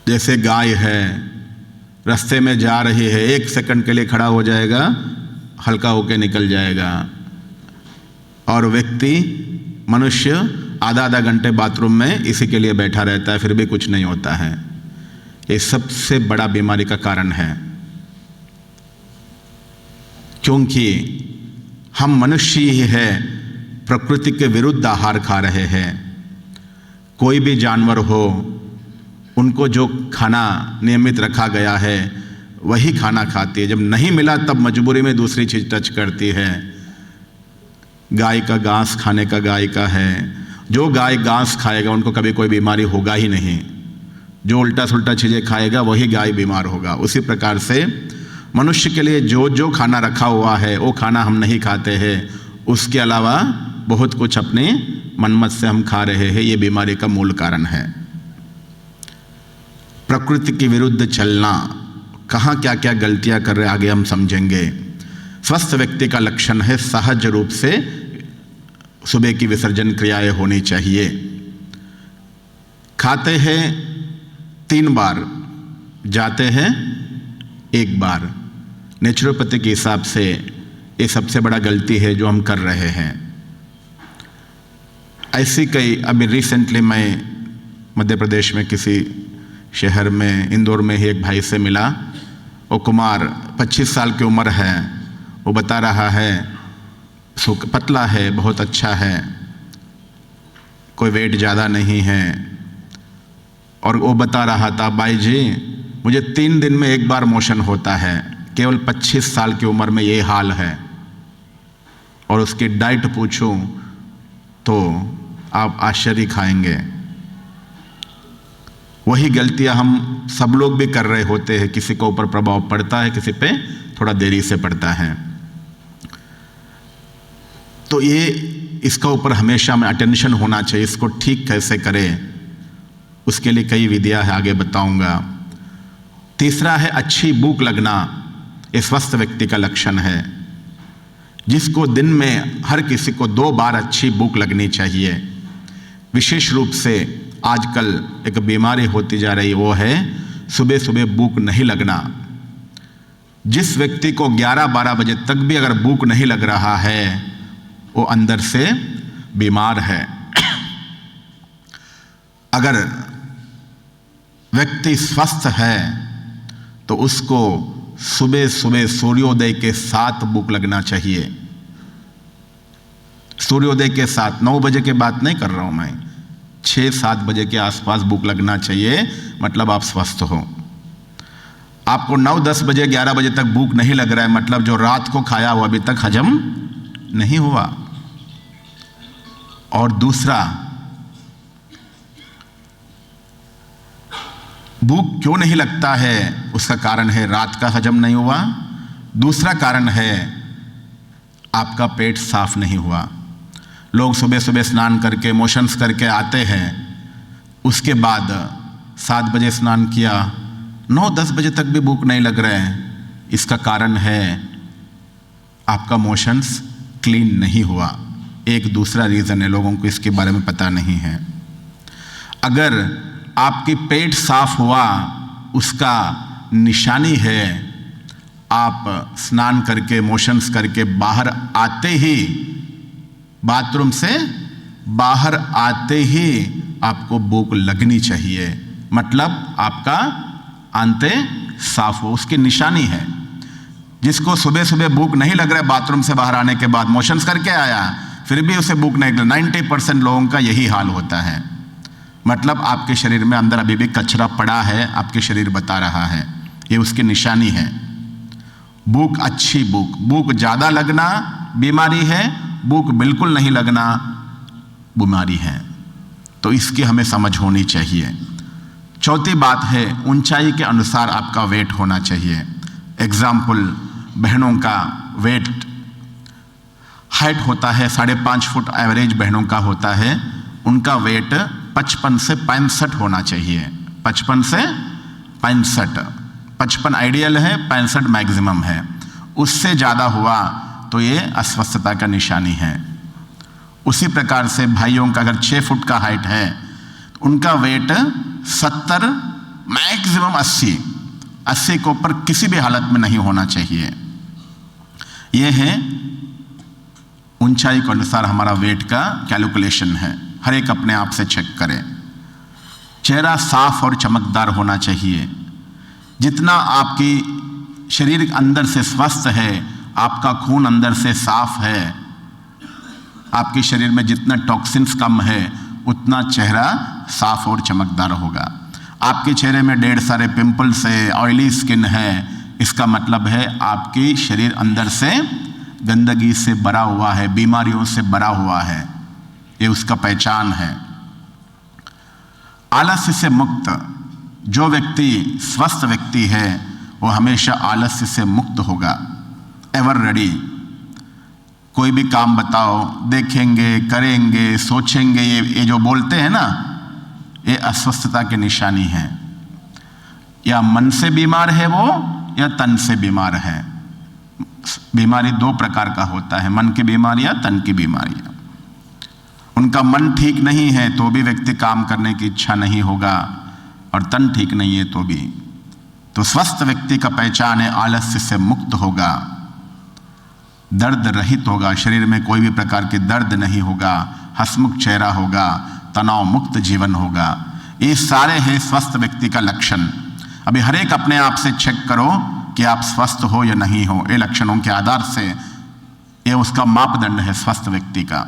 जैसे गाय है, रास्ते में जा रही है, 1 सेकंड के लिए खड़ा हो जाएगा, हल्का होकर निकल जाएगा। और व्यक्ति, मनुष्य आधा घंटे बाथरूम में इसी के लिए बैठा रहता है, फिर भी कुछ नहीं होता है। ये सबसे बड़ा बीमारी का कारण है, क्योंकि हम मनुष्य ही है प्रकृति के विरुद्ध आहार खा रहे हैं। कोई भी जानवर हो, उनको जो खाना नियमित रखा गया है वही खाना खाती है। जब नहीं मिला तब मजबूरी में दूसरी चीज टच करती है। गाय का घास खाने का गाय का है। जो गाय घास खाएगा उनको कभी कोई बीमारी होगा ही नहीं। जो उल्टा सुल्टा चीज़ें खाएगा वही गाय बीमार होगा। उसी प्रकार से मनुष्य के लिए जो जो खाना रखा हुआ है वो खाना हम नहीं खाते हैं। उसके अलावा बहुत कुछ अपने मनमत से हम खा रहे हैं। ये बीमारी का मूल कारण है। प्रकृति के विरुद्ध चलना, कहाँ क्या क्या गलतियां कर रहे आगे हम समझेंगे। स्वस्थ व्यक्ति का लक्षण है सहज रूप से सुबह की विसर्जन क्रियाएं होनी चाहिए। खाते हैं 3 बार, जाते हैं 1 बार। नेचुरोपैथी के हिसाब से ये सबसे बड़ा गलती है जो हम कर रहे हैं। ऐसी कई, अभी रिसेंटली मैं मध्य प्रदेश में किसी शहर में, इंदौर में ही एक भाई से मिला। वो कुमार, 25 साल की उम्र है। वो बता रहा है, पतला है, बहुत अच्छा है, कोई वेट ज़्यादा नहीं है। और वो बता रहा था, भाई जी मुझे 3 दिन में 1 बार मोशन होता है, केवल 25 साल की उम्र में ये हाल है। और उसकी डाइट पूछूं तो आप आश्चर्य खाएंगे। वही गलतियां हम सब लोग भी कर रहे होते हैं। किसी को ऊपर प्रभाव पड़ता है, किसी पे थोड़ा देरी से पड़ता है। तो ये इसका ऊपर हमेशा में अटेंशन होना चाहिए। इसको ठीक कैसे करें उसके लिए कई विधियां है, आगे बताऊंगा। तीसरा है अच्छी भूख लगना। ये स्वस्थ व्यक्ति का लक्षण है, जिसको दिन में हर किसी को 2 बार अच्छी भूख लगनी चाहिए। विशेष रूप से आजकल एक बीमारी होती जा रही, वो है सुबह सुबह भूख नहीं लगना। जिस व्यक्ति को 11-12 बजे तक भी अगर भूख नहीं लग रहा है, वो अंदर से बीमार है। अगर व्यक्ति स्वस्थ है तो उसको सुबह सुबह सूर्योदय के साथ भूख लगना चाहिए। सूर्योदय के साथ, 9 बजे के बात नहीं कर रहा हूं मैं, 6-7 बजे के आसपास भूख लगना चाहिए, मतलब आप स्वस्थ हो। आपको 9-10 बजे 11 बजे तक भूख नहीं लग रहा है, मतलब जो रात को खाया हुआ अभी तक हजम नहीं हुआ। और दूसरा, भूख क्यों नहीं लगता है, उसका कारण है रात का हजम नहीं हुआ। दूसरा कारण है आपका पेट साफ नहीं हुआ। लोग सुबह सुबह स्नान करके मोशंस करके आते हैं, उसके बाद 7 बजे स्नान किया, 9-10 बजे तक भी भूख नहीं लग रहा है। इसका कारण है आपका मोशंस क्लीन नहीं हुआ। एक दूसरा रीज़न है, लोगों को इसके बारे में पता नहीं है। अगर आपकी पेट साफ हुआ, उसका निशानी है आप स्नान करके मोशंस करके बाहर आते ही, बाथरूम से बाहर आते ही आपको भूख लगनी चाहिए, मतलब आपका आंते साफ हो, उसकी निशानी है। जिसको सुबह सुबह भूख नहीं लग रहा है, बाथरूम से बाहर आने के बाद मोशंस करके आया, फिर भी उसे भूख नहीं लग रहा, 90% लोगों का यही हाल होता है। मतलब आपके शरीर में अंदर अभी भी कचरा पड़ा है, आपके शरीर बता रहा है, ये उसकी निशानी है। भूख अच्छी भूख ज़्यादा लगना बीमारी है, भूख बिल्कुल नहीं लगना बीमारी है। तो इसकी हमें समझ होनी चाहिए। चौथी बात है, ऊंचाई के अनुसार आपका वेट होना चाहिए। एग्जाम्पल, बहनों का वेट हाइट होता है 5.5 फुट, एवरेज बहनों का होता है, उनका वेट 55 से 65 होना चाहिए। 55 से 65, 55 आइडियल है, 65 मैक्सिमम है। उससे ज़्यादा हुआ तो ये अस्वस्थता का निशानी है। उसी प्रकार से भाइयों का अगर 6 फुट का हाइट है, उनका वेट 70 मैक्सिमम 80 के ऊपर किसी भी हालत में नहीं होना चाहिए। यह है ऊंचाई के अनुसार हमारा वेट का कैलकुलेशन है। हर एक अपने आप से चेक करें। चेहरा साफ और चमकदार होना चाहिए। जितना आपकी शरीर अंदर से स्वस्थ है, आपका खून अंदर से साफ है, आपके शरीर में जितना टॉक्सिन्स कम है, उतना चेहरा साफ और चमकदार होगा। आपके चेहरे में ढेर सारे पिंपल्स है, ऑयली स्किन है, इसका मतलब है आपकी शरीर अंदर से गंदगी से भरा हुआ है, बीमारियों से भरा हुआ है, ये उसका पहचान है। आलस्य से मुक्त, जो व्यक्ति स्वस्थ व्यक्ति है वो हमेशा आलस्य से मुक्त होगा, एवर रेडी। कोई भी काम बताओ, देखेंगे, करेंगे, सोचेंगे, ये जो बोलते हैं ना, ये अस्वस्थता की निशानी है। या मन से बीमार है वो, या तन से बीमार है। बीमारी 2 प्रकार का होता है, मन की बीमारी या तन की बीमारी। उनका मन ठीक नहीं है तो भी व्यक्ति काम करने की इच्छा नहीं होगा, और तन ठीक नहीं है तो भी। तो स्वस्थ व्यक्ति का पहचान है आलस्य से मुक्त होगा, दर्द रहित होगा, शरीर में कोई भी प्रकार के दर्द नहीं होगा, हंसमुख चेहरा होगा, तनाव मुक्त जीवन होगा। ये सारे हैं स्वस्थ व्यक्ति का लक्षण। अभी हर एक अपने आप से चेक करो कि आप स्वस्थ हो या नहीं हो। ये लक्षणों के आधार से ये उसका मापदंड है स्वस्थ व्यक्ति का।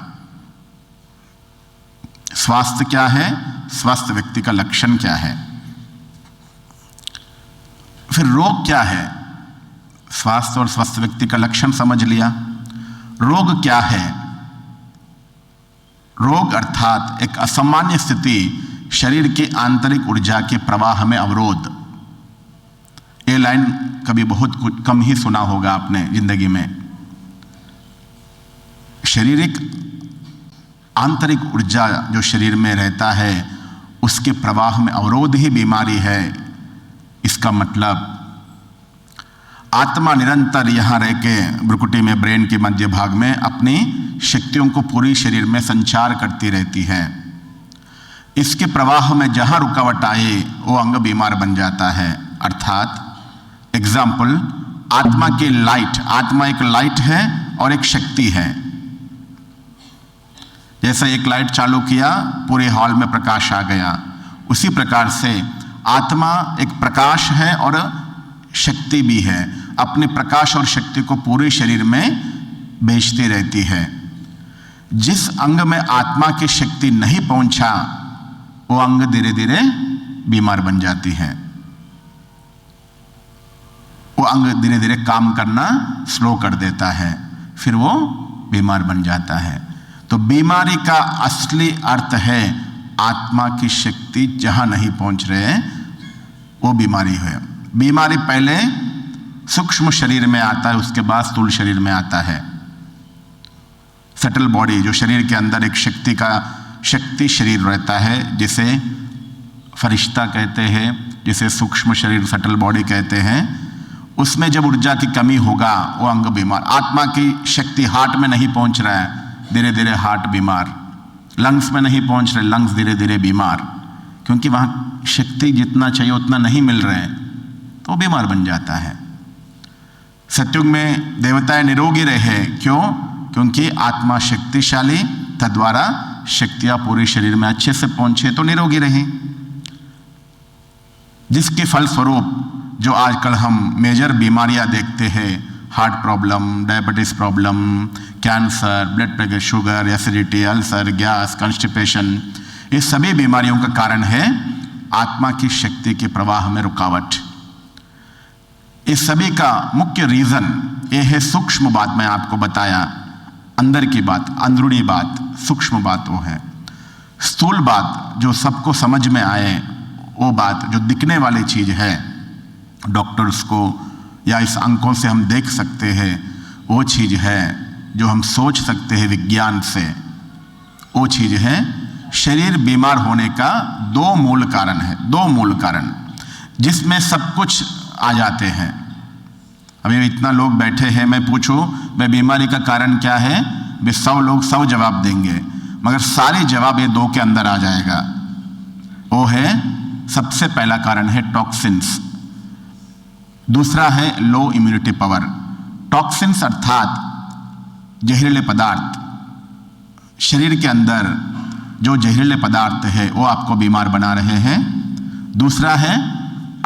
स्वास्थ्य क्या है, स्वस्थ व्यक्ति का लक्षण क्या है। फिर रोग क्या है। स्वास्थ्य और स्वस्थ व्यक्ति का लक्षण समझ लिया। रोग क्या है। रोग अर्थात एक असामान्य स्थिति, शरीर की आंतरिक ऊर्जा के प्रवाह में अवरोध। ये लाइन कभी बहुत कम ही सुना होगा आपने जिंदगी में। शारीरिक आंतरिक ऊर्जा जो शरीर में रहता है, उसके प्रवाह में अवरोध ही बीमारी है। इसका मतलब आत्मा निरंतर यहाँ रह के भ्रुकुटी में, ब्रेन के मध्य भाग में अपनी शक्तियों को पूरी शरीर में संचार करती रहती है। इसके प्रवाह में जहाँ रुकावट आए वो अंग बीमार बन जाता है। अर्थात एग्जाम्पल, आत्मा की लाइट, आत्मा एक लाइट है और एक शक्ति है। जैसे एक लाइट चालू किया, पूरे हॉल में प्रकाश आ गया, उसी प्रकार से आत्मा एक प्रकाश है और शक्ति भी है, अपने प्रकाश और शक्ति को पूरे शरीर में भेजती रहती है। जिस अंग में आत्मा की शक्ति नहीं पहुंचा वो अंग धीरे धीरे बीमार बन जाती है, वो अंग धीरे धीरे काम करना स्लो कर देता है, फिर वो बीमार बन जाता है। तो बीमारी का असली अर्थ है आत्मा की शक्ति जहां नहीं पहुंच रहे वो बीमारी है। बीमारी पहले सूक्ष्म शरीर में आता है, उसके बाद स्थूल शरीर में आता है। सटल बॉडी, जो शरीर के अंदर एक शक्ति शरीर रहता है, जिसे फरिश्ता कहते हैं, जिसे सूक्ष्म शरीर सटल बॉडी कहते हैं, उसमें जब ऊर्जा की कमी होगा वो अंग बीमार। आत्मा की शक्ति हार्ट में नहीं पहुंच रहा है, धीरे धीरे हार्ट बीमार। लंग्स में नहीं पहुंच रहे, लंग्स धीरे धीरे बीमार, क्योंकि वहाँ शक्ति जितना चाहिए उतना नहीं मिल रहे, तो बीमार बन जाता है। सतयुग में देवताएं निरोगी रहे, क्यों? क्योंकि आत्मा शक्तिशाली, तद्वारा शक्तियां पूरे शरीर में अच्छे से पहुंचे तो निरोगी रहे, जिसके फलस्वरूप जो आजकल हम मेजर बीमारियां देखते हैं, heart problem, diabetes problem, cancer, blood pressure, sugar, acidity, ulcer, gas, constipation, ये सभी बीमारियों का कारण है आत्मा की शक्ति के प्रवाह में रुकावट। इस सभी का मुख्य रीजन ये है सूक्ष्म बात मैं आपको बताया, अंदर की बात, अंदरूनी बात, सूक्ष्म बात वो है। स्थूल बात जो सबको समझ में आए, वो बात जो दिखने वाली चीज है, डॉक्टर्स को या इस आंखों से हम देख सकते हैं, वो चीज है जो हम सोच सकते हैं विज्ञान से, वो चीज है शरीर बीमार होने का दो मूल कारण है, दो मूल कारण जिसमें सब कुछ आ जाते हैं। अभी इतना लोग बैठे हैं, मैं पूछूं मैं बीमारी का कारण क्या है, वे 100 लोग 100 जवाब देंगे, मगर सारे जवाब ये दो के अंदर आ जाएगा। वो है, सबसे पहला कारण है टॉक्सिन्स, दूसरा है लो इम्यूनिटी पावर। टॉक्सिन्स अर्थात जहरीले पदार्थ, शरीर के अंदर जो जहरीले पदार्थ है वो आपको बीमार बना रहे हैं। दूसरा है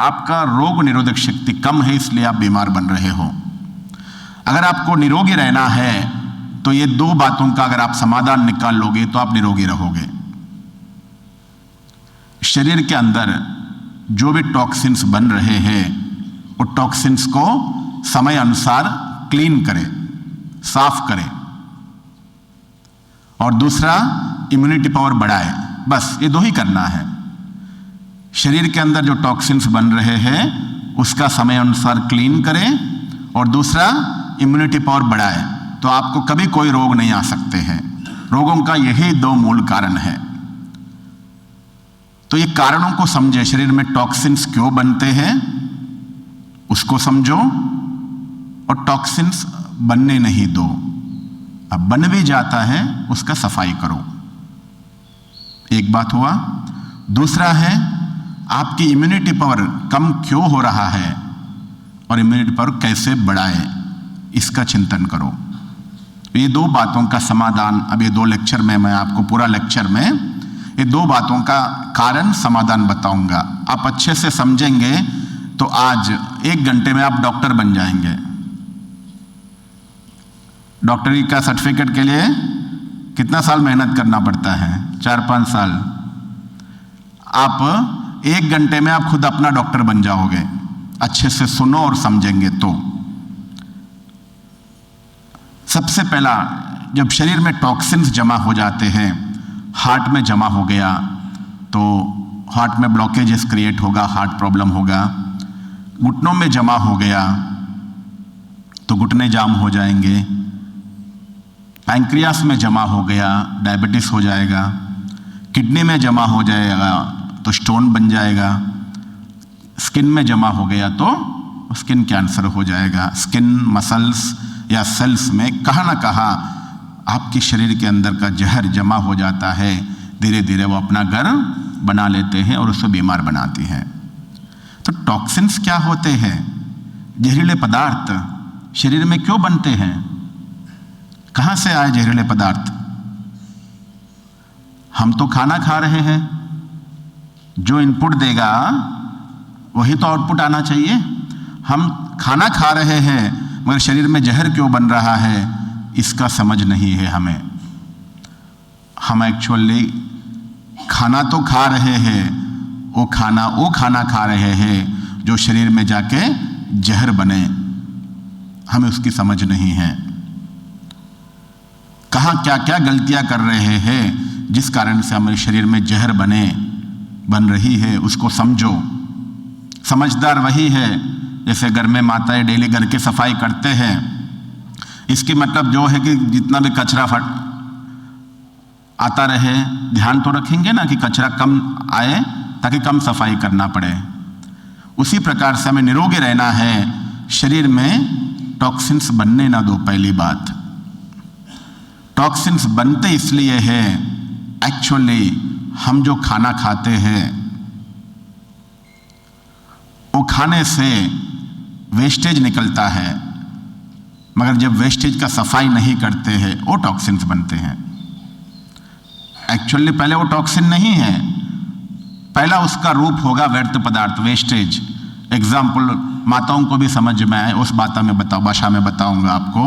आपका रोग निरोधक शक्ति कम है, इसलिए आप बीमार बन रहे हो। अगर आपको निरोगी रहना है तो ये दो बातों का अगर आप समाधान निकाल लोगे तो आप निरोगी रहोगे। शरीर के अंदर जो भी टॉक्सिन्स बन रहे हैं वो टॉक्सिन्स को समय अनुसार क्लीन करें, साफ करें, और दूसरा इम्यूनिटी पावर बढ़ाए। बस ये दो ही करना है। शरीर के अंदर जो टॉक्सिन्स बन रहे हैं उसका समय अनुसार क्लीन करें, और दूसरा इम्यूनिटी पावर बढ़ाए, तो आपको कभी कोई रोग नहीं आ सकते हैं। रोगों का यही दो मूल कारण है। तो ये कारणों को समझे, शरीर में टॉक्सिन्स क्यों बनते हैं उसको समझो, और टॉक्सिन्स बनने नहीं दो। अब बन भी जाता है उसका सफाई करो, एक बात हुआ। दूसरा है आपकी इम्यूनिटी पावर कम क्यों हो रहा है और इम्यूनिटी पावर कैसे बढ़ाए, इसका चिंतन करो। ये दो बातों का समाधान अब ये 2 लेक्चर में, मैं आपको पूरा लेक्चर में ये 2 बातों का कारण समाधान बताऊंगा। आप अच्छे से समझेंगे तो आज 1 घंटे में आप डॉक्टर बन जाएंगे। डॉक्टरी का सर्टिफिकेट के लिए कितना साल मेहनत करना पड़ता है? 4-5 साल। आप 1 घंटे में आप खुद अपना डॉक्टर बन जाओगे, अच्छे से सुनो और समझेंगे तो। सबसे पहला, जब शरीर में टॉक्सिन्स जमा हो जाते हैं, हार्ट में जमा हो गया तो हार्ट में ब्लॉकेजेस क्रिएट होगा, हार्ट प्रॉब्लम होगा। घुटनों में जमा हो गया तो घुटने जाम हो जाएंगे। पैंक्रियास में जमा हो गया, डायबिटीज हो जाएगा। किडनी में जमा हो जाएगा तो स्टोन बन जाएगा। स्किन में जमा हो गया तो स्किन कैंसर हो जाएगा। स्किन, मसल्स या सेल्स में कहाँ ना कहाँ आपके शरीर के अंदर का जहर जमा हो जाता है। धीरे धीरे वो अपना घर बना लेते हैं और उसको बीमार बनाती हैं। तो टॉक्सिन्स क्या होते हैं? जहरीले पदार्थ शरीर में क्यों बनते हैं? कहाँ से आए जहरीले पदार्थ? हम तो खाना खा रहे हैं, जो इनपुट देगा वही तो आउटपुट आना चाहिए। हम खाना खा रहे हैं मगर शरीर में जहर क्यों बन रहा है, इसका समझ नहीं है हमें। हम एक्चुअली खाना तो खा रहे हैं, वो खाना खा रहे हैं जो शरीर में जाके जहर बने, हमें उसकी समझ नहीं है। कहाँ क्या क्या गलतियां कर रहे हैं जिस कारण से हमारे शरीर में जहर बन रही है, उसको समझो। समझदार वही है जैसे घर में माताएं डेली घर की सफाई करते हैं, इसकी मतलब जो है कि जितना भी कचरा आता रहे, ध्यान तो रखेंगे ना कि कचरा कम आए ताकि कम सफाई करना पड़े। उसी प्रकार से हमें निरोगी रहना है, शरीर में टॉक्सिन्स बनने ना दो। पहली बात, टॉक्सिन्स बनते इसलिए है एक्चुअली हम जो खाना खाते हैं वो खाने से वेस्टेज निकलता है, मगर जब वेस्टेज का सफाई नहीं करते हैं वो टॉक्सिन्स बनते हैं। एक्चुअली पहले वो टॉक्सिन नहीं है, पहला उसका रूप होगा व्यर्थ पदार्थ, वेस्टेज। एग्जाम्पल माताओं को भी समझ में आए उस भाषा में बताऊंगा आपको।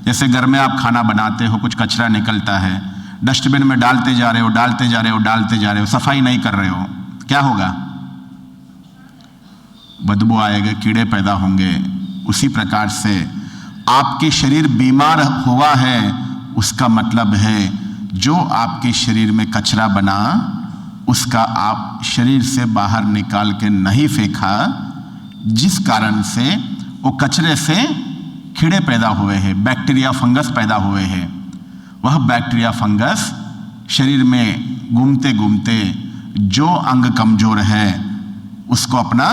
जैसे घर में आप खाना बनाते हो, कुछ कचरा निकलता है, डस्टबिन में डालते जा रहे हो, सफाई नहीं कर रहे हो, क्या होगा? बदबू आएगा, कीड़े पैदा होंगे। उसी प्रकार से आपके शरीर बीमार हुआ है, उसका मतलब है जो आपके शरीर में कचरा बना उसका आप शरीर से बाहर निकाल के नहीं फेंका, जिस कारण से वो कचरे से कीड़े पैदा हुए हैं, बैक्टीरिया फंगस पैदा हुए हैं। वह बैक्टीरिया फंगस शरीर में घूमते घूमते जो अंग कमजोर है उसको अपना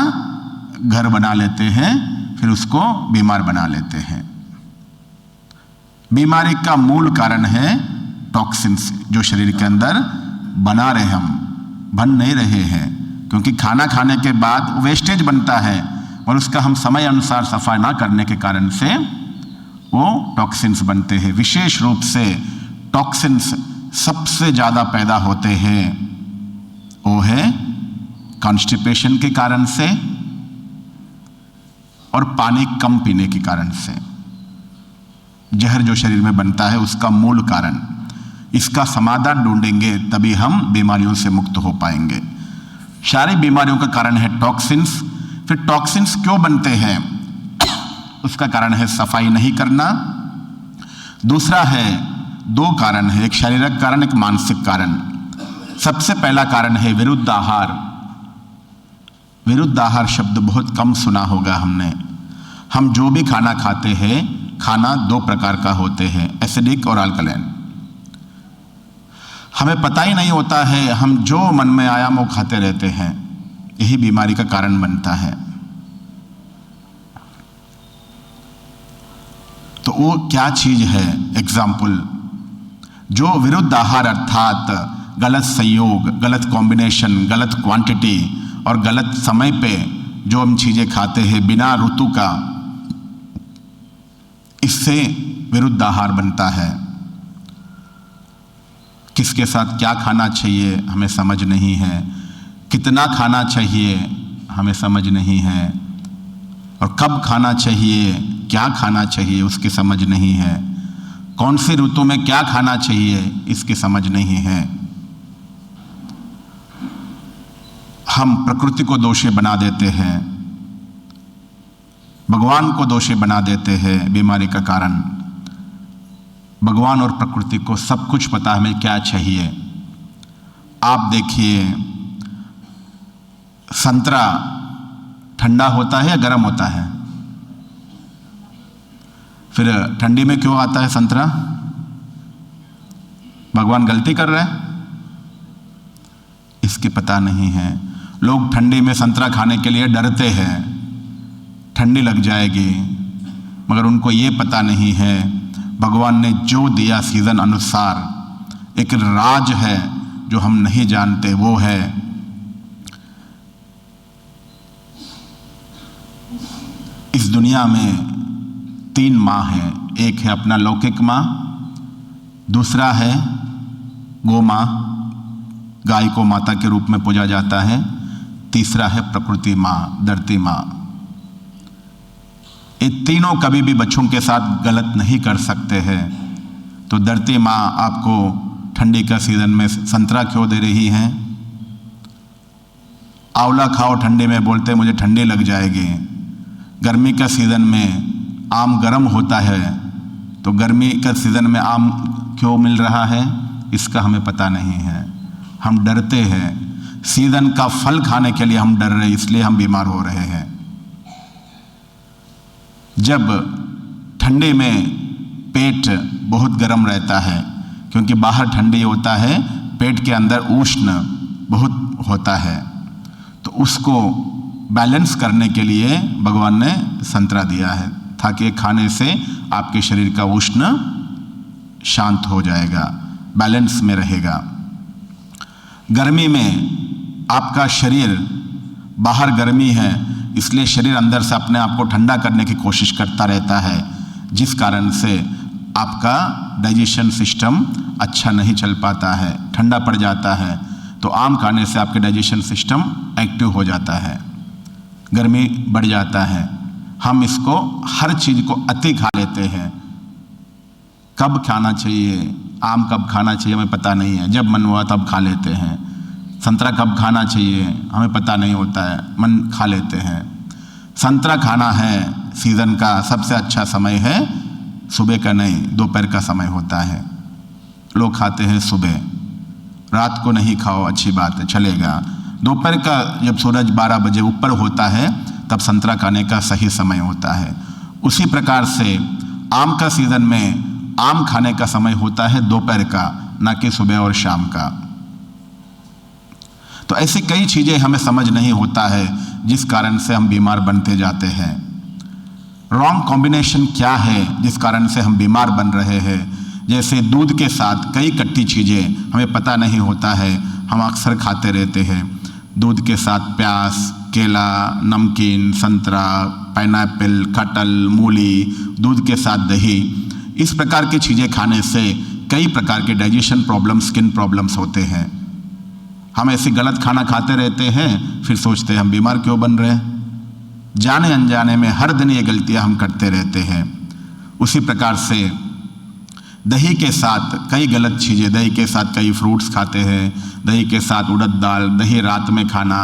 घर बना लेते हैं, फिर उसको बीमार बना लेते हैं। बीमारी का मूल कारण है टॉक्सिन्स जो शरीर के अंदर बना रहे, हम बन नहीं रहे हैं, क्योंकि खाना खाने के बाद वेस्टेज बनता है और उसका हम समय अनुसार सफाई ना करने के कारण से वो टॉक्सिन्स बनते हैं। विशेष रूप से टॉक्सिन्स सबसे ज़्यादा पैदा होते हैं वो है कॉन्स्टिपेशन के कारण से और पानी कम पीने के कारण से। जहर जो शरीर में बनता है उसका मूल कारण, इसका समाधान ढूंढेंगे तभी हम बीमारियों से मुक्त हो पाएंगे। सारी बीमारियों का कारण है टॉक्सिन्स। फिर टॉक्सिन्स क्यों बनते हैं? उसका कारण है सफाई नहीं करना। दूसरा है, दो कारण है, एक शारीरिक कारण, एक मानसिक कारण। सबसे पहला कारण है विरुद्ध आहार। विरुद्ध आहार शब्द बहुत कम सुना होगा हमने। हम जो भी खाना खाते हैं, खाना दो प्रकार का होते हैं, एसिडिक और अल्कलाइन। हमें पता ही नहीं होता है, हम जो मन में आया वो खाते रहते हैं, यही बीमारी का कारण बनता है। तो वो क्या चीज है? एग्जाम्पल, जो विरुद्ध आहार अर्थात गलत संयोग, गलत कॉम्बिनेशन, गलत क्वांटिटी और गलत समय पे जो हम चीजें खाते हैं बिना ऋतु का, इससे विरुद्ध आहार बनता है। किसके साथ क्या खाना चाहिए हमें समझ नहीं है, कितना खाना चाहिए हमें समझ नहीं है, और कब खाना चाहिए, क्या खाना चाहिए उसकी समझ नहीं है, कौन सी ऋतु में क्या खाना चाहिए इसकी समझ नहीं है। हम प्रकृति को दोषी बना देते हैं, भगवान को दोषी बना देते हैं बीमारी का कारण। भगवान और प्रकृति को सब कुछ पता है हमें क्या चाहिए। आप देखिए, संतरा ठंडा होता है या गर्म होता है? फिर ठंडी में क्यों आता है संतरा? भगवान गलती कर रहे हैं? इसकी पता नहीं है। लोग ठंडी में संतरा खाने के लिए डरते हैं, ठंडी लग जाएगी, मगर उनको ये पता नहीं है भगवान ने जो दिया सीजन अनुसार एक राज है जो हम नहीं जानते। वो है इस दुनिया में 3 माँ है। एक है अपना लौकिक माँ, दूसरा है गौ माँ, गाय को माता के रूप में पूजा जाता है, तीसरा है प्रकृति माँ, धरती माँ। ये तीनों कभी भी बच्चों के साथ गलत नहीं कर सकते हैं। तो धरती माँ आपको ठंडी का सीज़न में संतरा क्यों दे रही हैं? आंवला खाओ ठंडी में, बोलते मुझे ठंडी लग जाएगी। गर्मी का सीज़न में आम गर्म होता है, तो गर्मी का सीज़न में आम क्यों मिल रहा है इसका हमें पता नहीं है। हम डरते हैं, सीज़न का फल खाने के लिए हम डर रहे, इसलिए हम बीमार हो रहे हैं। जब ठंडी में पेट बहुत गर्म रहता है, क्योंकि बाहर ठंडी होता है, पेट के अंदर उष्ण बहुत होता है, तो उसको बैलेंस करने के लिए भगवान ने संतरा दिया है, ताकि खाने से आपके शरीर का उष्ण शांत हो जाएगा, बैलेंस में रहेगा। गर्मी में आपका शरीर, बाहर गर्मी है इसलिए शरीर अंदर से अपने आप को ठंडा करने की कोशिश करता रहता है, जिस कारण से आपका डाइजेशन सिस्टम अच्छा नहीं चल पाता है, ठंडा पड़ जाता है। तो आम खाने से आपके डाइजेशन सिस्टम एक्टिव हो जाता है, गर्मी बढ़ जाता है। हम इसको हर चीज़ को अति खा लेते हैं। कब खाना चाहिए, आम कब खाना चाहिए हमें पता नहीं है, जब मन हुआ तब खा लेते हैं। संतरा कब खाना चाहिए हमें पता नहीं होता है, मन खा लेते हैं। संतरा खाना है सीज़न का सबसे अच्छा समय है सुबह का नहीं, दोपहर का समय होता है। लोग खाते हैं सुबह, रात को नहीं खाओ, अच्छी बात है, चलेगा। दोपहर का जब सूरज 12 बजे ऊपर होता है तब संतरा खाने का सही समय होता है। उसी प्रकार से आम का सीज़न में आम खाने का समय होता है दोपहर का, ना कि सुबह और शाम का। तो ऐसी कई चीज़ें हमें समझ नहीं होता है, जिस कारण से हम बीमार बनते जाते हैं। रॉन्ग कॉम्बिनेशन क्या है जिस कारण से हम बीमार बन रहे हैं? जैसे दूध के साथ कई कट्टी चीज़ें हमें पता नहीं होता है, हम अक्सर खाते रहते हैं। दूध के साथ प्याज, केला, नमकीन, संतरा, पाइनएप्पल, कटहल, मूली, दूध के साथ दही, इस प्रकार की चीज़ें खाने से कई प्रकार के डाइजेशन प्रॉब्लम, स्किन प्रॉब्लम्स होते हैं। हम ऐसी गलत खाना खाते रहते हैं, फिर सोचते हैं हम बीमार क्यों बन रहे हैं। जाने अनजाने में हर दिन ये गलतियां हम करते रहते हैं। उसी प्रकार से दही के साथ कई गलत चीज़ें, दही के साथ कई फ्रूट्स खाते हैं, दही के साथ उड़द दाल, दही रात में खाना,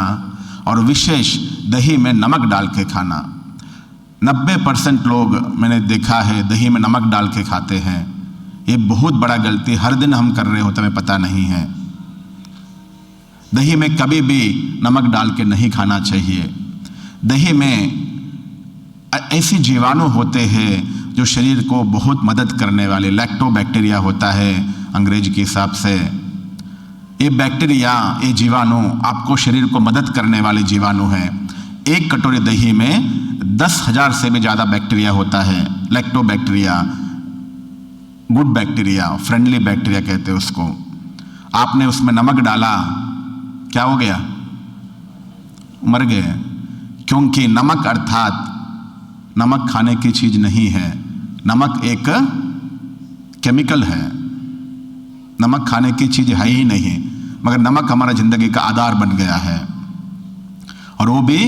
और विशेष दही में नमक डाल के खाना। 90% लोग मैंने देखा है दही में नमक डाल के खाते हैं। ये बहुत बड़ा गलती हर दिन हम कर रहे होते हमें पता नहीं है। दही में कभी भी नमक डाल के नहीं खाना चाहिए। दही में ऐसी जीवाणु होते हैं जो शरीर को बहुत मदद करने वाले, लैक्टोबैक्टीरिया होता है अंग्रेजी के हिसाब से। ये बैक्टीरिया, ये जीवाणु आपको शरीर को मदद करने वाले जीवाणु हैं। एक कटोरी दही में 10,000 से भी ज़्यादा बैक्टीरिया होता है। लैक्टोबैक्टीरिया, गुड बैक्टीरिया, फ्रेंडली बैक्टीरिया कहते हैं उसको। आपने उसमें नमक डाला, क्या हो गया? मर गए। क्योंकि नमक अर्थात नमक खाने की चीज़ नहीं है, नमक एक केमिकल है, नमक खाने की चीज़ है ही नहीं, मगर नमक हमारा ज़िंदगी का आधार बन गया है। और वो भी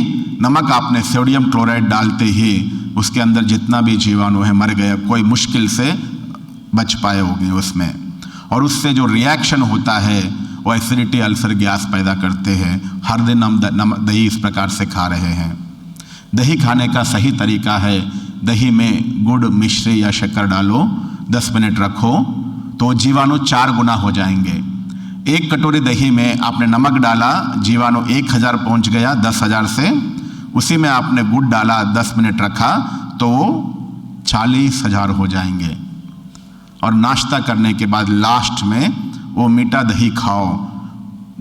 नमक आपने सोडियम क्लोराइड डालते ही उसके अंदर जितना भी जीवाणु है मर गए, कोई मुश्किल से बच पाए होंगे उसमें। और उससे जो रिएक्शन होता है वो एसिडिटी, अल्सर, गैस पैदा करते हैं। हर दिन हम दही इस प्रकार से खा रहे हैं। दही खाने का सही तरीका है, दही में गुड़, मिश्री या शक्कर डालो, 10 मिनट रखो तो जीवाणु 4 गुना हो जाएंगे। एक कटोरी दही में आपने नमक डाला, जीवाणु 1000 पहुंच गया 10,000 से। उसी में आपने गुड़ डाला, 10 मिनट रखा तो 40,000 हो जाएंगे। और नाश्ता करने के बाद लास्ट में वो मीठा दही खाओ।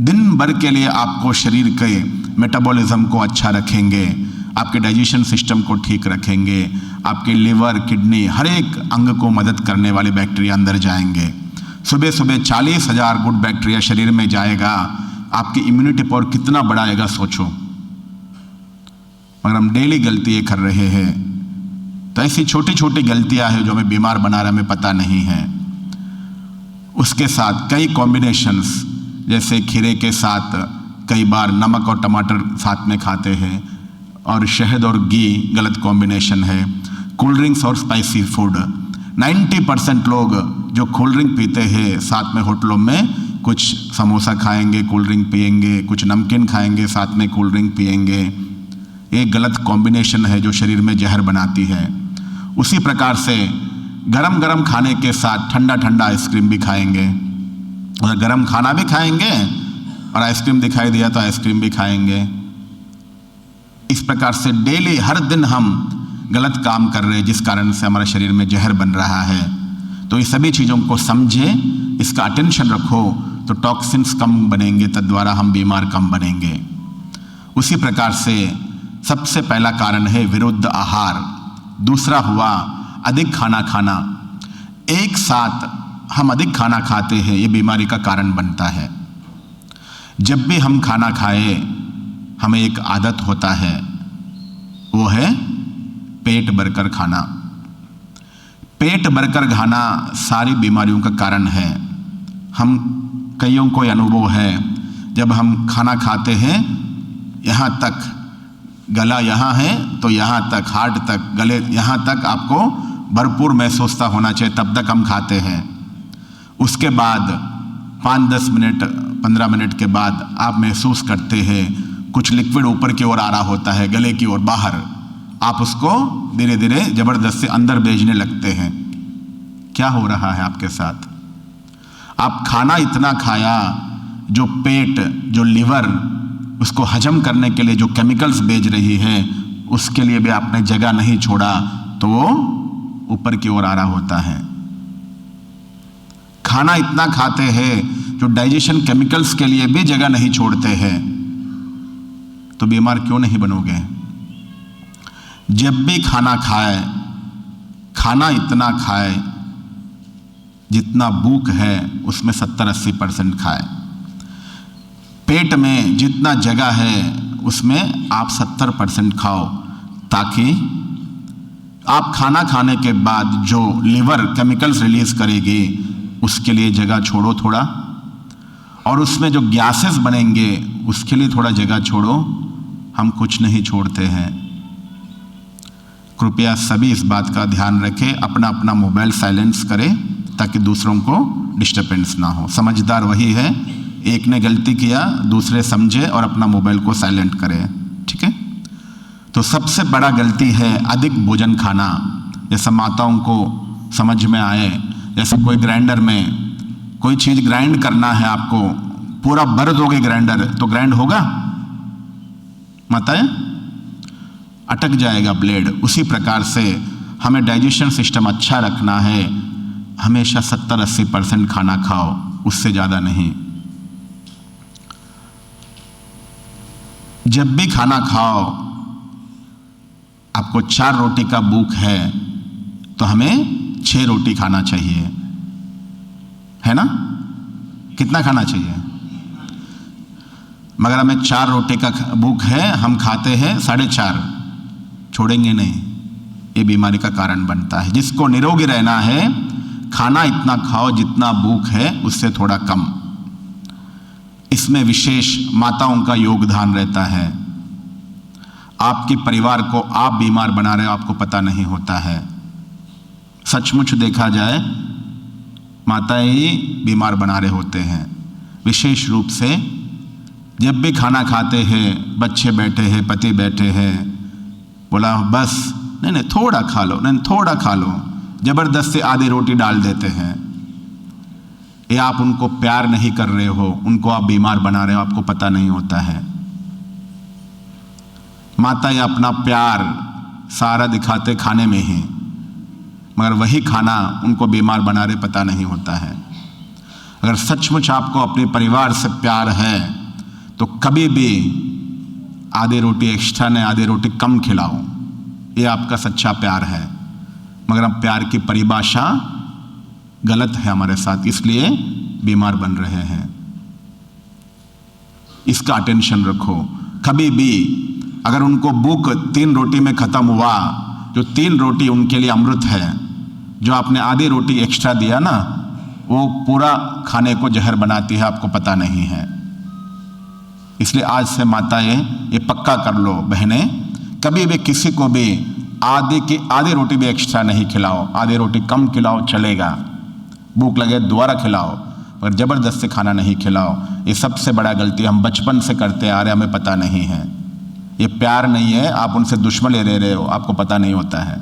दिन भर के लिए आपको शरीर के मेटाबॉलिज्म को अच्छा रखेंगे, आपके डाइजेशन सिस्टम को ठीक रखेंगे, आपके लिवर, किडनी, हर एक अंग को मदद करने वाले बैक्टीरिया अंदर जाएंगे। सुबह सुबह 40,000 गुड बैक्टीरिया शरीर में जाएगा, आपकी इम्यूनिटी पावर कितना बढ़ाएगा सोचो। मगर हम डेली गलतियाँ कर रहे हैं। तो ऐसी छोटी छोटी गलतियां हैं जो हमें बीमार बना रहा, हमें पता नहीं है। उसके साथ कई कॉम्बिनेशंस, जैसे खीरे के साथ कई बार नमक और टमाटर साथ में खाते हैं, और शहद और घी गलत कॉम्बिनेशन है। कोल्ड ड्रिंक्स और स्पाइसी फूड। 90% लोग जो कोल्ड ड्रिंक पीते हैं साथ में होटलों में कुछ समोसा खाएंगे, कोल्ड ड्रिंक पिएंगे, कुछ नमकीन खाएंगे, साथ में कोल्ड ड्रिंक पिएंगे। एक गलत कॉम्बिनेशन है जो शरीर में जहर बनाती है। उसी प्रकार से गरम गरम खाने के साथ ठंडा ठंडा आइसक्रीम भी खाएंगे, और गरम खाना भी खाएंगे और आइसक्रीम दिखाई दिया तो आइसक्रीम भी खाएंगे। इस प्रकार से डेली हर दिन हम गलत काम कर रहे हैं, जिस कारण से हमारे शरीर में जहर बन रहा है। तो ये सभी चीज़ों को समझे, इसका अटेंशन रखो, तो टॉक्सिन्स कम बनेंगे, तद्वारा हम बीमार कम बनेंगे। उसी प्रकार से सबसे पहला कारण है विरुद्ध आहार। दूसरा हुआ अधिक खाना खाना। एक साथ हम अधिक खाना खाते हैं, ये बीमारी का कारण बनता है। जब भी हम खाना खाए हमें एक आदत होता है, वो है पेट भरकर खाना। पेट भरकर खाना सारी बीमारियों का कारण है। हम कईयों को अनुभव है, जब हम खाना खाते हैं यहाँ तक, गला यहाँ है तो यहाँ तक, हार्ट तक, गले यहाँ तक आपको भरपूर महसूस होना चाहिए, तब तक हम खाते हैं। उसके बाद 5-10 मिनट 15 मिनट के बाद आप महसूस करते हैं कुछ लिक्विड ऊपर की ओर आ रहा होता है, गले की ओर बाहर। आप उसको धीरे धीरे जबरदस्ती अंदर भेजने लगते हैं। क्या हो रहा है आपके साथ? आप खाना इतना खाया, जो पेट, जो लिवर उसको हजम करने के लिए जो केमिकल्स भेज रही है, उसके लिए भी आपने जगह नहीं छोड़ा, तो वो ऊपर की ओर आ रहा होता है। खाना इतना खाते हैं जो डाइजेशन केमिकल्स के लिए भी जगह नहीं छोड़ते हैं, तो बीमार क्यों नहीं बनोगे? जब भी खाना खाए, खाना इतना खाए जितना भूख है उसमें 70-80% खाए। पेट में जितना जगह है उसमें आप 70% खाओ, ताकि आप खाना खाने के बाद जो लिवर केमिकल्स रिलीज करेगी उसके लिए जगह छोड़ो थोड़ा, और उसमें जो गैसेस बनेंगे उसके लिए थोड़ा जगह छोड़ो। हम कुछ नहीं छोड़ते हैं। कृपया सभी इस बात का ध्यान रखें, अपना अपना मोबाइल साइलेंस करें ताकि दूसरों को डिस्टर्बेंस ना हो। समझदार वही है, एक ने गलती किया दूसरे समझे और अपना मोबाइल को साइलेंट करें, ठीक है। तो सबसे बड़ा गलती है अधिक भोजन खाना। जैसे माताओं को समझ में आए, जैसे कोई ग्राइंडर में कोई चीज़ ग्राइंड करना है, आपको पूरा भर दोगे ग्राइंडर तो ग्राइंड होगा? माताएं, अटक जाएगा ब्लेड। उसी प्रकार से हमें डाइजेशन सिस्टम अच्छा रखना है, हमेशा 70-80% खाना खाओ, उससे ज़्यादा नहीं। जब भी खाना खाओ, आपको 4 रोटी का भूख है तो हमें 6 रोटी खाना चाहिए, है ना? कितना खाना चाहिए? मगर हमें 4 रोटी का भूख है, हम खाते हैं 4.5, छोड़ेंगे नहीं। ये बीमारी का कारण बनता है। जिसको निरोगी रहना है, खाना इतना खाओ जितना भूख है, उससे थोड़ा कम। इसमें विशेष माताओं का योगदान रहता है। आपके परिवार को आप बीमार बना रहे हो, आपको पता नहीं होता है। सचमुच देखा जाए, माताएं ही बीमार बना रहे होते हैं। विशेष रूप से जब भी खाना खाते हैं, बच्चे बैठे हैं, पति बैठे हैं, बोला बस नहीं थोड़ा खा लो, नहीं थोड़ा खा लो, जबरदस्ती आधी रोटी डाल देते हैं। ये आप उनको प्यार नहीं कर रहे हो, उनको आप बीमार बना रहे हो, आपको पता नहीं होता है। माता ये अपना प्यार सारा दिखाते खाने में ही, मगर वही खाना उनको बीमार बना रहे, पता नहीं होता है। अगर सचमुच आपको अपने परिवार से प्यार है तो कभी भी आधी रोटी एक्स्ट्रा नहीं, आधी रोटी कम खिलाओ, ये आपका सच्चा प्यार है। मगर हम प्यार की परिभाषा गलत है हमारे साथ, इसलिए बीमार बन रहे हैं। इसका अटेंशन रखो। कभी भी अगर उनको भूख 3 रोटी में खत्म हुआ, जो 3 रोटी उनके लिए अमृत है, जो आपने आधी रोटी एक्स्ट्रा दिया ना, वो पूरा खाने को जहर बनाती है, आपको पता नहीं है। इसलिए आज से माताएं ये पक्का कर लो, बहनें, कभी भी किसी को भी आधी रोटी भी एक्स्ट्रा नहीं खिलाओ, आधी रोटी कम खिलाओ चलेगा, भूख लगे दोबारा खिलाओ, पर ज़बरदस्ती खाना नहीं खिलाओ। ये सबसे बड़ा गलती हम बचपन से करते आ रहे, हमें पता नहीं है। ये प्यार नहीं है, आप उनसे दुश्मनी ले रहे हो, आपको पता नहीं होता है।